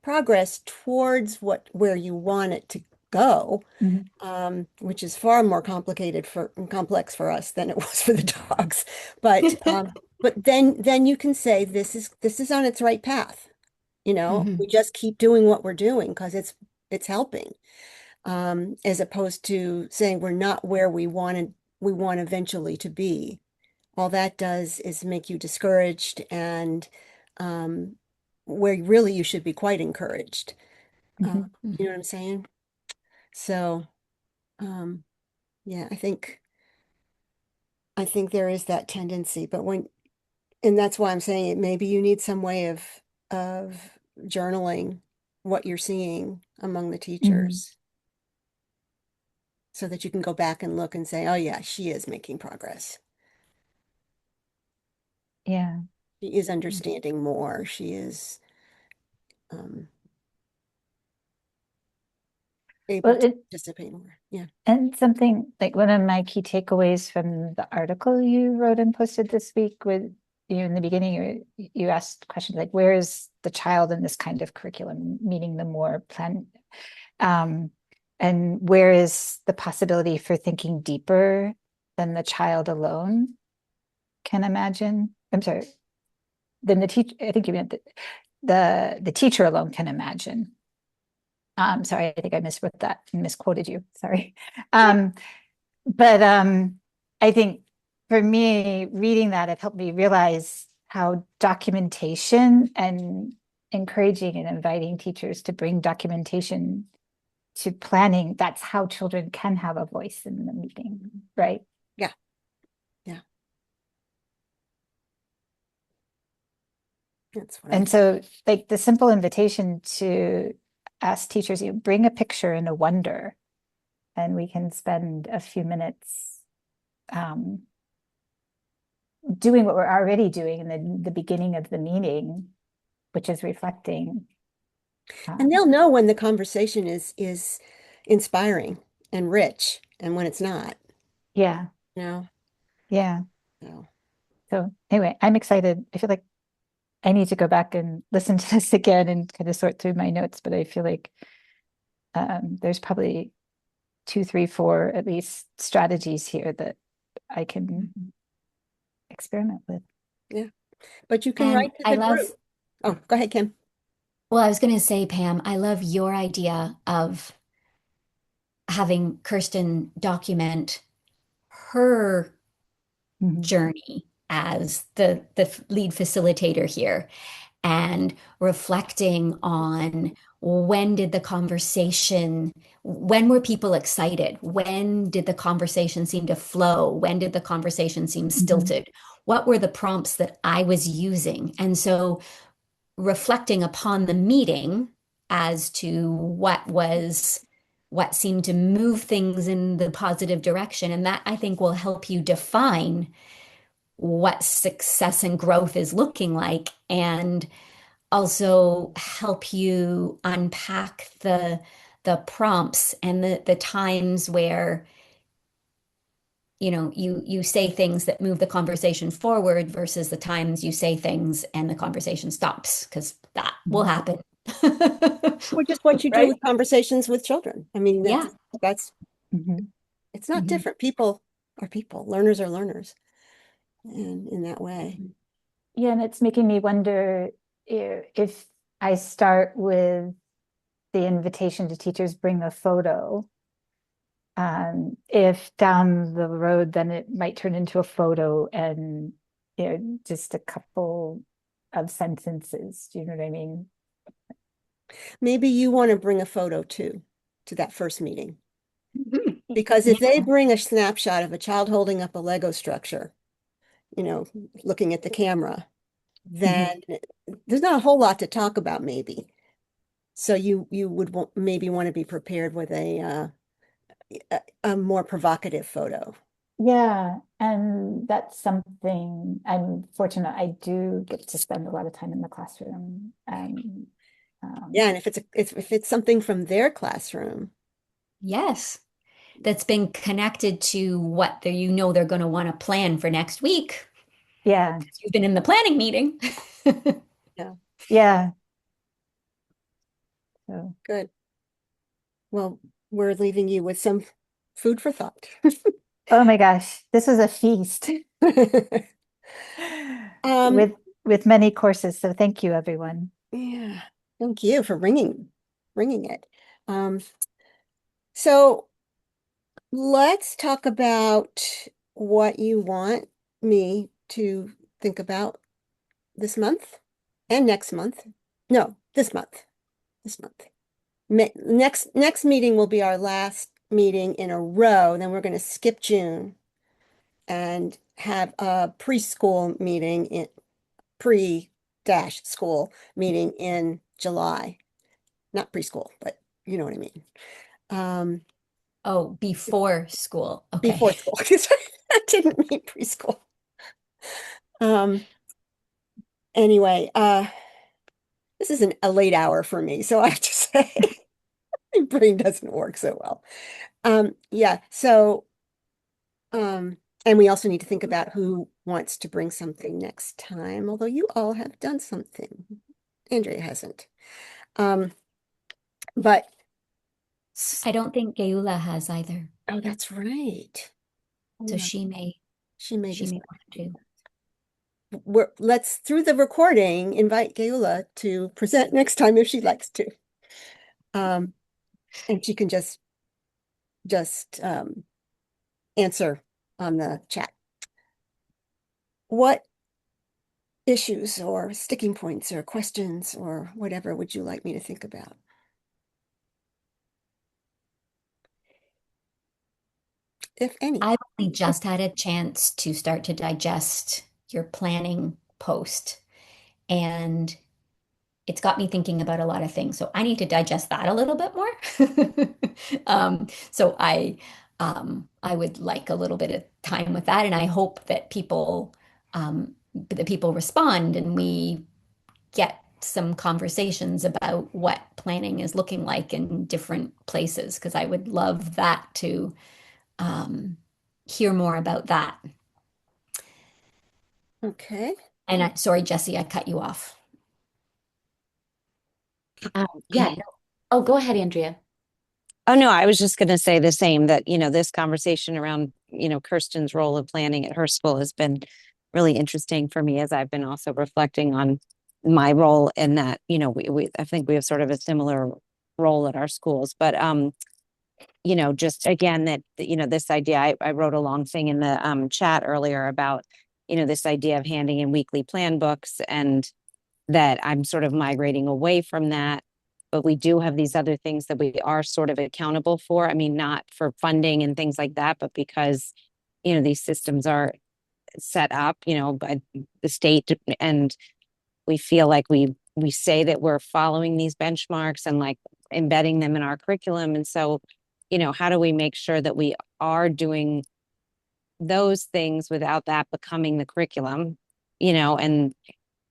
S1: progress towards where you want it to go,
S2: Mhm.
S1: which is far more complex for us than it was for the dogs. But then you can say this is on its right path. You know, we
S3: Mhm.
S1: just keep doing what we're doing because it's helping. As opposed to saying we're not where we want eventually to be. All that does is make you discouraged and um, where really you should be quite encouraged. Uh,
S2: Mhm.
S1: you know what I'm saying? So, um, yeah, I think there is that tendency, but and that's why I'm saying it, maybe you need some way of journaling what you're seeing among the
S2: Mhm.
S1: teachers so that you can go back and look and say, oh yeah, she is making progress.
S2: Yeah.
S1: She is understanding more. She is um, able
S2: Well,
S1: to participate more. Yeah.
S2: and something like one of my key takeaways from the article you wrote and posted this week with you in the beginning, you asked questions like, where is the child in this kind of curriculum, meaning the more plan, um, and where is the possibility for thinking deeper than the child alone can imagine? I'm sorry, than the teacher. I think you meant the teacher alone can imagine. Sorry, I think I miswrote that and misquoted you. Sorry. Um, but I think for me, reading that, it helped me realize how documentation and encouraging and inviting teachers to bring documentation to planning, that's how children can have a voice in the meeting, right?
S1: Yeah. Yeah. That's what I
S2: And
S1: think.
S2: so like the simple invitation to ask teachers, you bring a picture and a wonder, and we can spend a few minutes um, doing what we're already doing in the beginning of the meeting, which is reflecting.
S1: And they'll know when the conversation is inspiring and rich and when it's not,
S2: Yeah,
S1: you know.
S2: yeah.
S1: So
S2: So anyway, I'm excited. I feel like I need to go back and listen to this again and kind of sort through my notes, but I feel like there's probably two, three, four at least strategies here that I can experiment with.
S1: yeah. But you can
S3: And
S1: write to
S3: I
S1: the group.
S3: love,
S1: Oh, go ahead, Kim.
S3: well, I was going to say, Pam, I love your idea of having Kirsten document her
S2: Mhm.
S3: journey as the lead facilitator here and reflecting on when were people excited? When did the conversation seem to flow? When did the conversation seem
S2: Mhm.
S3: stilted? What were the prompts that I was using? And so reflecting upon the meeting as to what seemed to move things in the positive direction. And that I think will help you define what success and growth is looking like and also help you unpack the prompts and the times where you say things that move the conversation forward versus the times you say things and the conversation stops because that will
S2: Mhm.
S3: happen.
S1: Which is what you do
S3: Right?
S1: with conversations with children. I mean,
S3: Yeah.
S1: that's
S2: Mhm.
S1: it's not
S2: Mhm.
S1: different. People are people, learners are learners, and in that way.
S2: Yeah, and it's making me wonder if I start with the invitation to teachers bring a photo. If down the road, then it might turn into a photo and just a couple of sentences. Do you know what I mean?
S1: Maybe you want to bring a photo too to that first meeting.
S3: Mhm.
S1: Because if they
S2: Yeah.
S1: bring a snapshot of a child holding up a Lego structure, looking at the camera, then there's not a whole lot to talk about maybe. So you would maybe want to be prepared with a more provocative photo.
S2: Yeah, and that's something I'm fortunate I do get to spend a lot of time in the classroom. And
S1: Yeah, and if it's something from their classroom.
S3: Yes, that's been connected to what they're going to want to plan for next week.
S2: yeah,
S3: You've been in the planning meeting.
S1: Yeah,
S2: yeah. So
S1: good. Well, we're leaving you with some food for thought.
S2: oh my gosh, this was a feast
S1: Um,
S2: with many courses. So thank you, everyone.
S1: yeah, thank you for bringing it. Um, so let's talk about what you want me to think about this month and next month. No, this month. This month. Next meeting will be our last meeting in a row. Then we're going to skip June and have a preschool meeting in pre-dash school meeting in July. Not preschool, but you know what I mean.
S3: Oh, before school. Okay.
S1: Before school. I didn't mean preschool. Anyway, this is a late hour for me, so I have to say my brain doesn't work so well. Yeah, so and we also need to think about who wants to bring something next time, although you all have done something. Andrea hasn't. But
S3: I don't think Geula has either.
S1: oh, that's right.
S3: So
S1: Yeah,
S3: she may
S1: she may
S3: want
S1: decide.
S3: to.
S1: Let's through the recording invite Geula to present next time if she likes to. And she can just answer on the chat. What issues or sticking points or questions or whatever would you like me to think about? If any.
S3: I've only just had a chance to start to digest your planning post, and it's got me thinking about a lot of things. So I need to digest that a little bit more. So I would like a little bit of time with that, and I hope that people respond and we get some conversations about what planning is looking like in different places, because I would love that to hear more about that.
S1: Okay.
S3: And sorry, Jesse, I cut you off.
S6: Yeah. No. Oh, go ahead, Andrea.
S4: Oh, no, I was just going to say the same, that, this conversation around, Kirsten's role of planning at her school has been really interesting for me as I've been also reflecting on my role in that, I think we have sort of a similar role at our schools, but, just again, that, this idea, I wrote a long thing in the chat earlier about, this idea of handing in weekly plan books, and that I'm sort of migrating away from that. But we do have these other things that we are sort of accountable for. I mean, not for funding and things like that, but because, these systems are set up, by the state, and we feel like we say that we're following these benchmarks and like embedding them in our curriculum. And so, how do we make sure that we are doing those things without that becoming the curriculum, and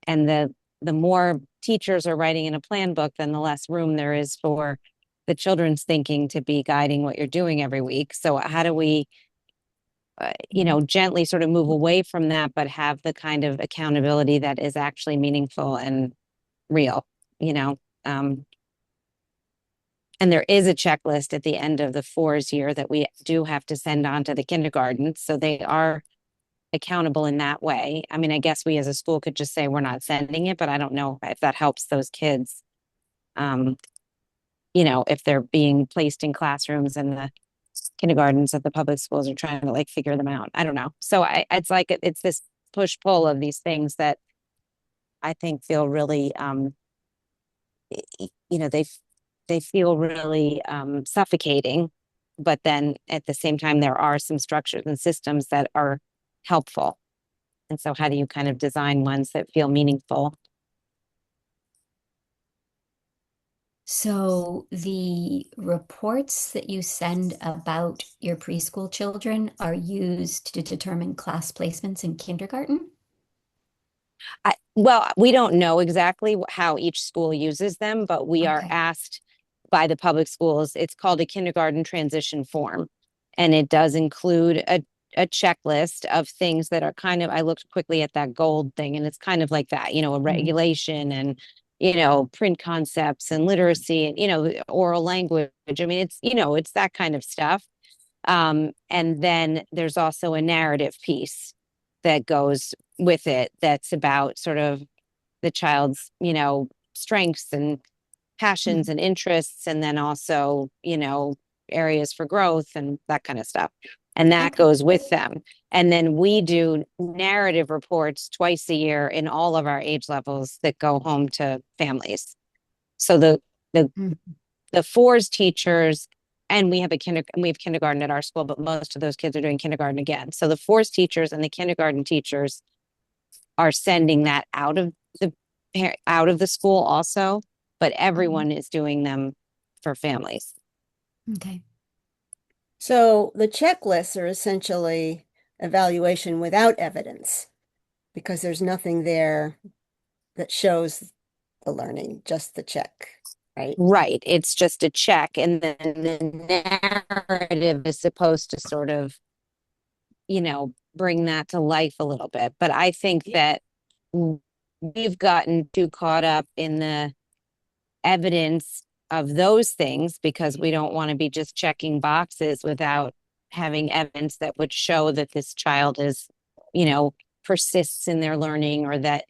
S4: the more teachers are writing in a plan book, then the less room there is for the children's thinking to be guiding what you're doing every week. So how do we, gently sort of move away from that, but have the kind of accountability that is actually meaningful and real, and there is a checklist at the end of the 4's year that we do have to send on to the kindergarten. So they are accountable in that way. I mean, I guess we as a school could just say we're not sending it, but I don't know if that helps those kids. If they're being placed in classrooms and the kindergartens at the public schools are trying to like figure them out. I don't know. So it's like it's this push pull of these things that I think feel really, they feel really suffocating. But then at the same time, there are some structures and systems that are helpful. And so how do you kind of design ones that feel meaningful?
S3: So the reports that you send about your preschool children are used to determine class placements in kindergarten?
S4: Well, we don't know exactly how each school uses them, but we are
S3: Okay.
S4: asked by the public schools. It's called a kindergarten transition form. And it does include a checklist of things that are kind of, I looked quickly at that gold thing, and it's kind of like that, a regulation and, print concepts and literacy and, oral language. I mean, it's that kind of stuff. And then there's also a narrative piece that goes with it that's about sort of the child's, strengths and passions and interests, and then also, areas for growth and that kind of stuff. And that
S3: Okay.
S4: goes with them. And then we do narrative reports twice a year in all of our age levels that go home to families. So the
S3: Mhm.
S4: the fours teachers, and we have kindergarten at our school, but most of those kids are doing kindergarten again. So the fours teachers and the kindergarten teachers are sending that the out of the school also, but everyone is doing them for families.
S3: Okay.
S1: So the checklists are essentially evaluation without evidence because there's nothing there that shows the learning, just the check, right?
S4: Right. It's just a check. And then the narrative is supposed to sort of, bring that to life a little bit. But I think that we've gotten too caught up in the evidence of those things because we don't want to be just checking boxes without having evidence that would show that this child is, persists in their learning, or that,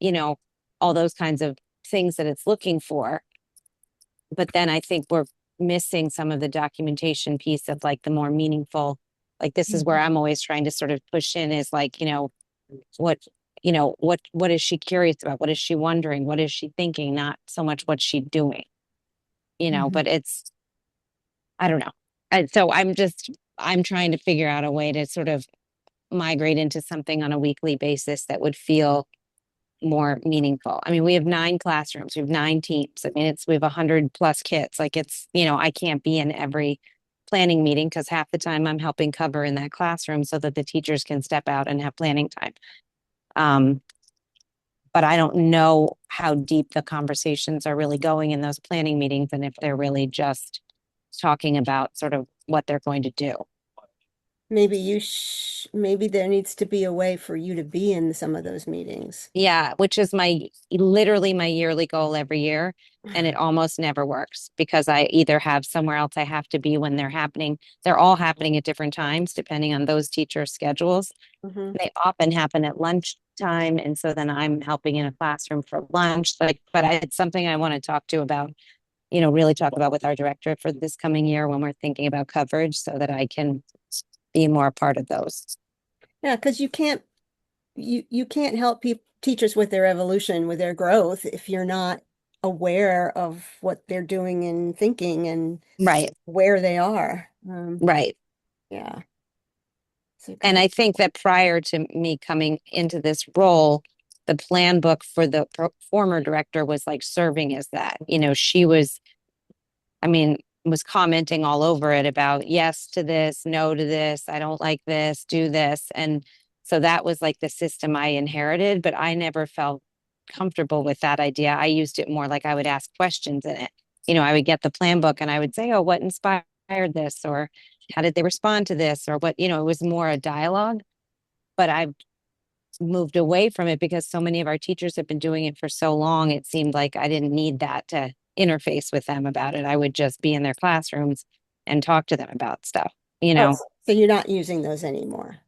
S4: all those kinds of things that it's looking for. But then I think we're missing some of the documentation piece of like the more meaningful, like this is where I'm always trying to sort of push in is like, what, what is she curious about? What is she wondering? What is she thinking? Not so much what she's doing, but I don't know. And so I'm trying to figure out a way to sort of migrate into something on a weekly basis that would feel more meaningful. I mean, we have 9 classrooms, we have 9 teams. I mean, we have 100+ kids. Like I can't be in every planning meeting because half the time I'm helping cover in that classroom so that the teachers can step out and have planning time. But I don't know how deep the conversations are really going in those planning meetings and if they're really just talking about sort of what they're going to do.
S1: Maybe there needs to be a way for you to be in some of those meetings.
S4: Yeah, which is literally my yearly goal every year. And it almost never works because I either have somewhere else I have to be when they're happening. They're all happening at different times, depending on those teachers' schedules.
S1: Mhm.
S4: They often happen at lunchtime. And so then I'm helping in a classroom for lunch. It's something I want to talk to about, really talk about with our director for this coming year when we're thinking about coverage so that I can be more a part of those.
S1: Yeah, because you can't help teachers with their evolution, with their growth, if you're not aware of what they're doing and thinking and
S4: Right,
S1: where they are.
S4: right.
S1: Yeah. So
S4: And I think that prior to me coming into this role, the plan book for the former director was like serving as that. She was, I mean, was commenting all over it about yes to this, no to this, I don't like this, do this. And so that was like the system I inherited, but I never felt comfortable with that idea. I used it more like I would ask questions in it. I would get the plan book and I would say, oh, what inspired this? Or how did they respond to this? Or what, it was more a dialogue. But I've moved away from it because so many of our teachers have been doing it for so long. It seemed like I didn't need that to interface with them about it. I would just be in their classrooms and talk to them about stuff,
S1: Oh, so you're not using those anymore.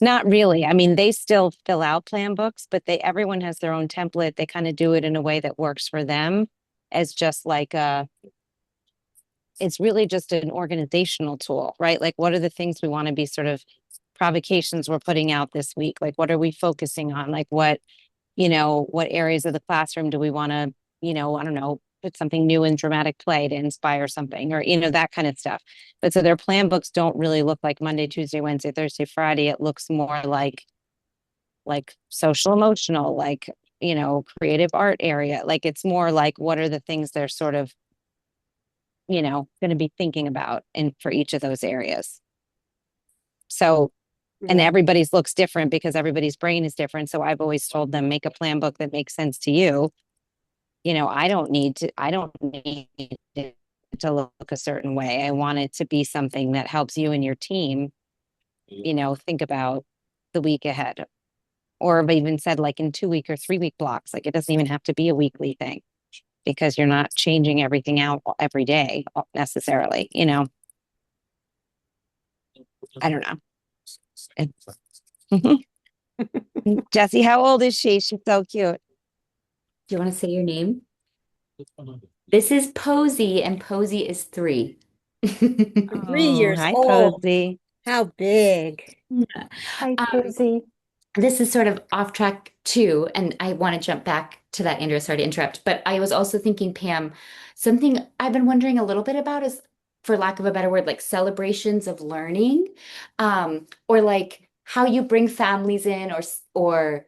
S4: Not really. I mean, they still fill out plan books, but everyone has their own template. They kind of do it in a way that works for them as just like it's really just an organizational tool, right? Like, what are the things we want to be sort of provocations we're putting out this week? Like, what are we focusing on? Like, what areas of the classroom do we want to, I don't know, put something new in dramatic play to inspire something, or, that kind of stuff. But so their plan books don't really look like Monday, Tuesday, Wednesday, Thursday, Friday. It looks more like like social emotional, like, creative art area. Like it's more like what are the things they're sort of, going to be thinking about for each of those areas. So, and
S1: Yeah.
S4: everybody's looks different because everybody's brain is different. So I've always told them, make a plan book that makes sense to you. I don't need it to look a certain way. I want it to be something that helps you and your team, think about the week ahead. Or I've even said like in 2 week or 3 week blocks. Like it doesn't even have to be a weekly thing because you're not changing everything out every day necessarily, I don't know. Jessie, how old is she? She's so cute.
S6: Do you want to say your name? This is Posey, and Posey is 3.
S1: 3 years
S4: Hi,
S1: old.
S4: Posey.
S1: How big?
S2: Hi,
S6: Um,
S2: Posey.
S6: this is sort of off track too, and I want to jump back to that, Andrea. Sorry to interrupt, but I was also thinking, Pam, something I've been wondering a little bit about is, for lack of a better word, like celebrations of learning, or like how you bring families in, or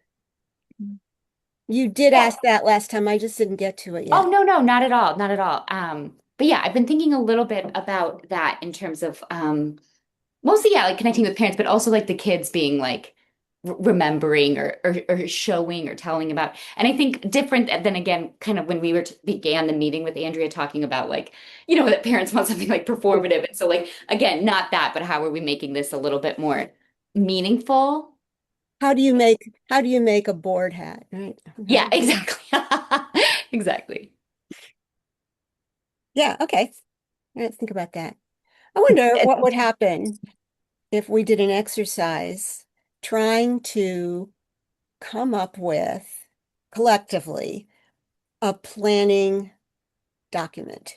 S1: You did
S6: yeah.
S1: ask that last time. I just didn't get to it
S6: Oh,
S1: yet.
S6: no, no, not at all, not at all. But yeah, I've been thinking a little bit about that in terms of mostly, yeah, like connecting with parents, but also like the kids being like remembering or showing or telling about. And I think different than, again, kind of when we began the meeting with Andrea talking about like, that parents want something like performative. And so like, again, not that, but how are we making this a little bit more meaningful?
S1: How do you make a board hat, right?
S6: Yeah, exactly. Exactly.
S1: Yeah, okay. Let's think about that. I wonder what would happen if we did an exercise trying to come up with collectively a planning document.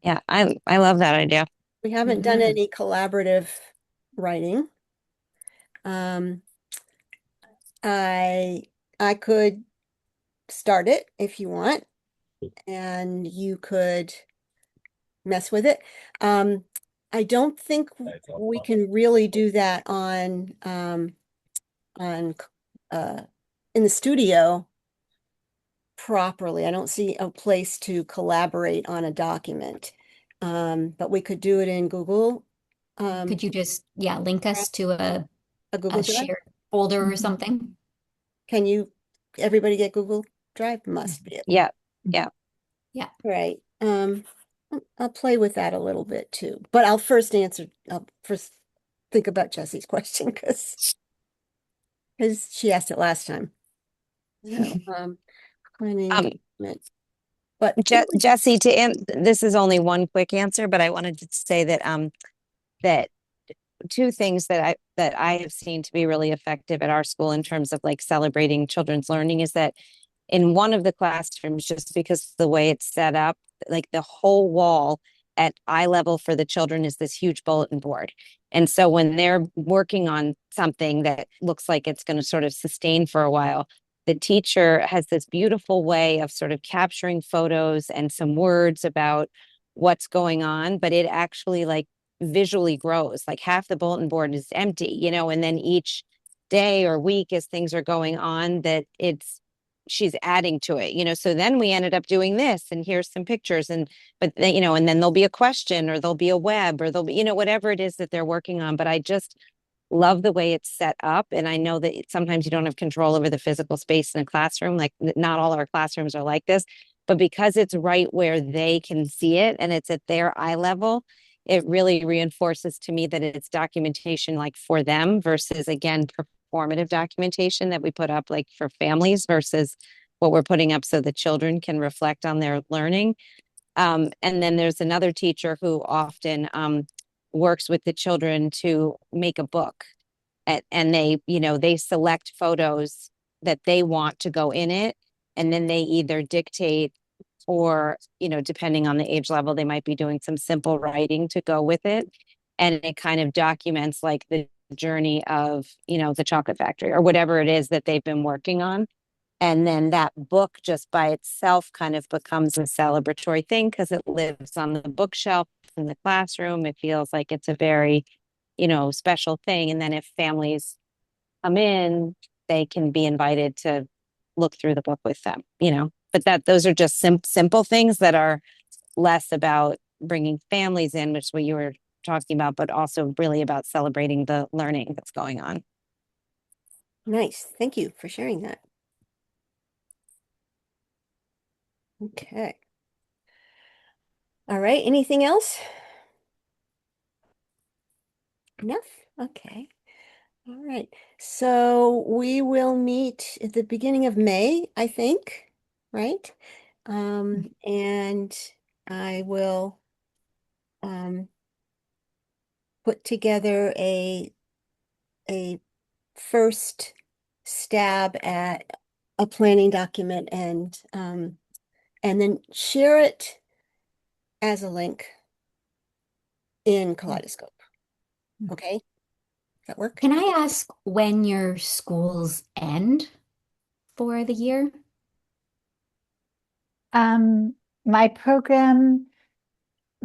S4: Yeah, I love that idea.
S1: We haven't done any collaborative writing. Um, I I could start it if you want, and you could mess with it. I don't think we can really do that on in the studio properly. I don't see a place to collaborate on a document. But we could do it in Google,
S3: Could you just, yeah, link us to
S1: a Google
S3: a
S1: Drive.
S3: shared folder or something?
S1: Can everybody get Google Drive? Must be able.
S4: Yeah, yeah.
S3: Yeah.
S1: Right. I'll play with that a little bit too, but I'll first think about Jesse's question because she asked it last time. So, planning
S4: Um,
S1: document. But
S4: Jesse, this is only one quick answer, but I wanted to say that two things that I have seen to be really effective at our school in terms of like celebrating children's learning is that in one of the classrooms, just because of the way it's set up, like the whole wall at eye level for the children is this huge bulletin board. And so when they're working on something that looks like it's going to sort of sustain for a while, the teacher has this beautiful way of sort of capturing photos and some words about what's going on, but it actually like visually grows. Like half the bulletin board is empty, and then each day or week as things are going on, that she's adding to it. So then we ended up doing this, and here's some pictures, but then, and then there'll be a question, or there'll be a web, or there'll be, whatever it is that they're working on. But I just love the way it's set up. And I know that sometimes you don't have control over the physical space in a classroom. Like not all our classrooms are like this, but because it's right where they can see it and it's at their eye level, it really reinforces to me that it's documentation like for them versus, again, performative documentation that we put up like for families versus what we're putting up so the children can reflect on their learning. And then there's another teacher who often works with the children to make a book. And they select photos that they want to go in it. And then they either dictate or, depending on the age level, they might be doing some simple writing to go with it. And it kind of documents like the journey of, the chocolate factory or whatever it is that they've been working on. And then that book just by itself kind of becomes a celebratory thing because it lives on the bookshelf in the classroom. It feels like it's a very, special thing. And then if families come in, they can be invited to look through the book with them, but those are just simple things that are less about bringing families in, which is what you were talking about, but also really about celebrating the learning that's going on.
S1: Nice. Thank you for sharing that. Okay. All right. Anything else? Enough? Okay. All right. So we will meet at the beginning of May, I think, right? And I will put together a first stab at a planning document and then share it as a link in Kaleidoscope. Okay? Does that work?
S3: Can I ask when your schools end for the year?
S2: My program,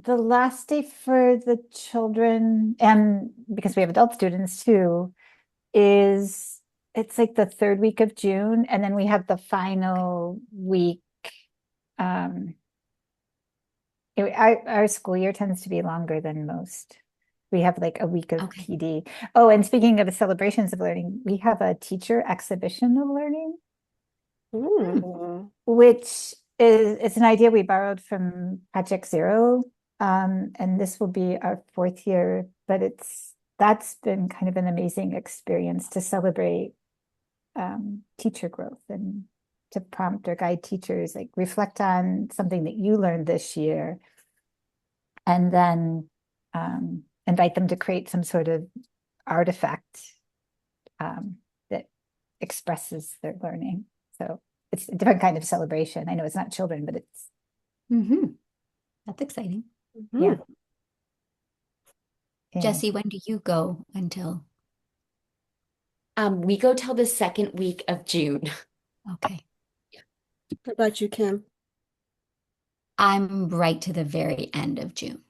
S2: the last day for the children, and because we have adult students too, it's like the third week of June, and then we have the final week. Our school year tends to be longer than most. We have like a week of
S3: Okay.
S2: PD. Oh, and speaking of celebrations of learning, we have a teacher exhibition of learning, which it's an idea we borrowed from Project Zero. And this will be our fourth year, but that's been kind of an amazing experience to celebrate teacher growth and to prompt or guide teachers, like reflect on something that you learned this year, and then invite them to create some sort of artifact that expresses their learning. So it's a different kind of celebration. I know it's not children, but it's
S3: That's exciting.
S2: yeah.
S3: Jesse, when do you go until?
S6: We go till the second week of June.
S3: Okay.
S1: What about you, Kim?
S3: I'm right to the very end of June.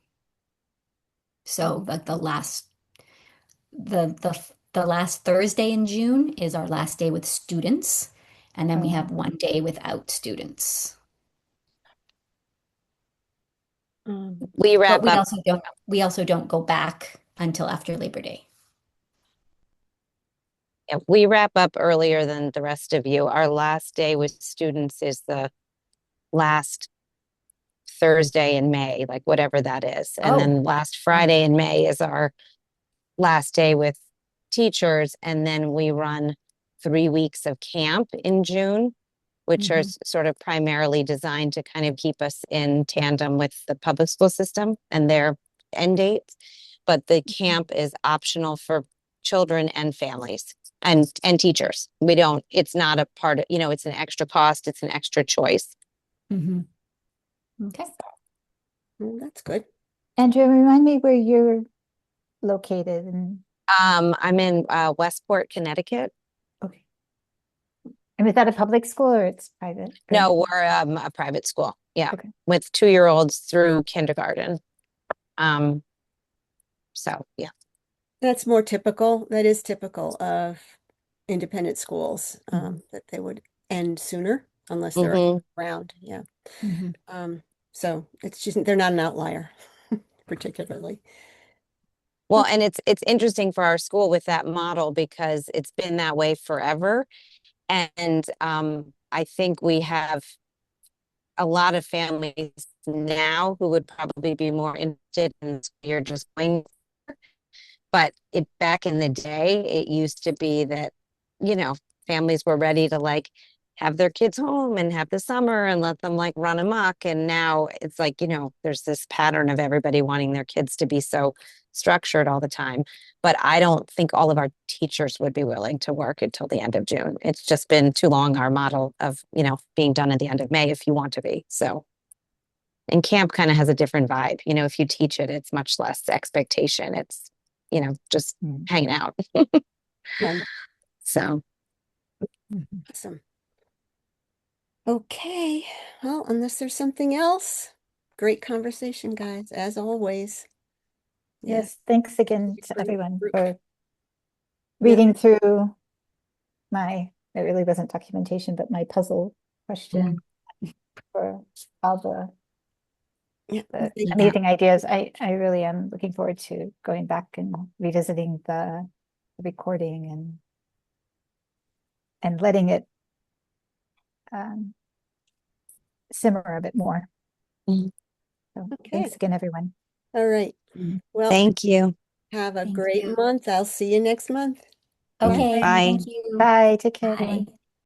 S3: So like the last Thursday in June is our last day with students, and then we have one day without students.
S4: We
S3: But
S4: wrap up.
S3: we also don't go back until after Labor Day.
S4: Yeah, we wrap up earlier than the rest of you. Our last day with students is the last Thursday in May, like whatever that is. And then last Friday in May is our last day with teachers. And then we run 3 weeks of camp in June, which are sort of primarily designed to kind of keep us in tandem with the public school system and their end dates. But the camp is optional for children and families and teachers. It's not a part of, it's an extra cost, it's an extra choice.
S3: Okay.
S1: That's good.
S2: Andrea, remind me where you're located.
S4: I'm in Westport, Connecticut.
S2: Okay. And is that a public school or it's private?
S4: No, we're a private school. Yeah.
S2: Okay.
S4: With 2-year-olds through kindergarten. So yeah.
S1: That's more typical. That is typical of independent schools, that they would end sooner unless they're around. Yeah. So it's just, they're not an outlier particularly.
S4: Well, and it's interesting for our school with that model because it's been that way forever. And I think we have a lot of families now who would probably be more interested in you're just going. But back in the day, it used to be that, families were ready to like have their kids home and have the summer and let them like run amok. And now it's like, there's this pattern of everybody wanting their kids to be so structured all the time. But I don't think all of our teachers would be willing to work until the end of June. It's just been too long, our model of, being done at the end of May if you want to be. So, and camp kind of has a different vibe. If you teach it, it's much less expectation. It's, just hanging out.
S1: Right.
S4: So.
S1: Awesome. Okay. Well, unless there's something else, great conversation, guys, as always. Yeah.
S2: Yes, thanks again to
S1: For your
S2: everyone
S1: group.
S2: for reading through it really wasn't documentation, but my puzzle question for all the
S1: Yeah.
S2: the
S3: Yeah.
S2: amazing ideas. I really am looking forward to going back and revisiting the recording and letting it simmer a bit more.
S3: Mhm.
S2: So
S1: Okay.
S2: thanks again, everyone.
S1: All right. Well,
S4: Thank you.
S1: have a
S3: Thank
S1: great
S3: you.
S1: month. I'll see you next month.
S3: Okay,
S4: Bye.
S3: thank you.
S2: Bye. Take care,
S3: Bye.
S2: everyone.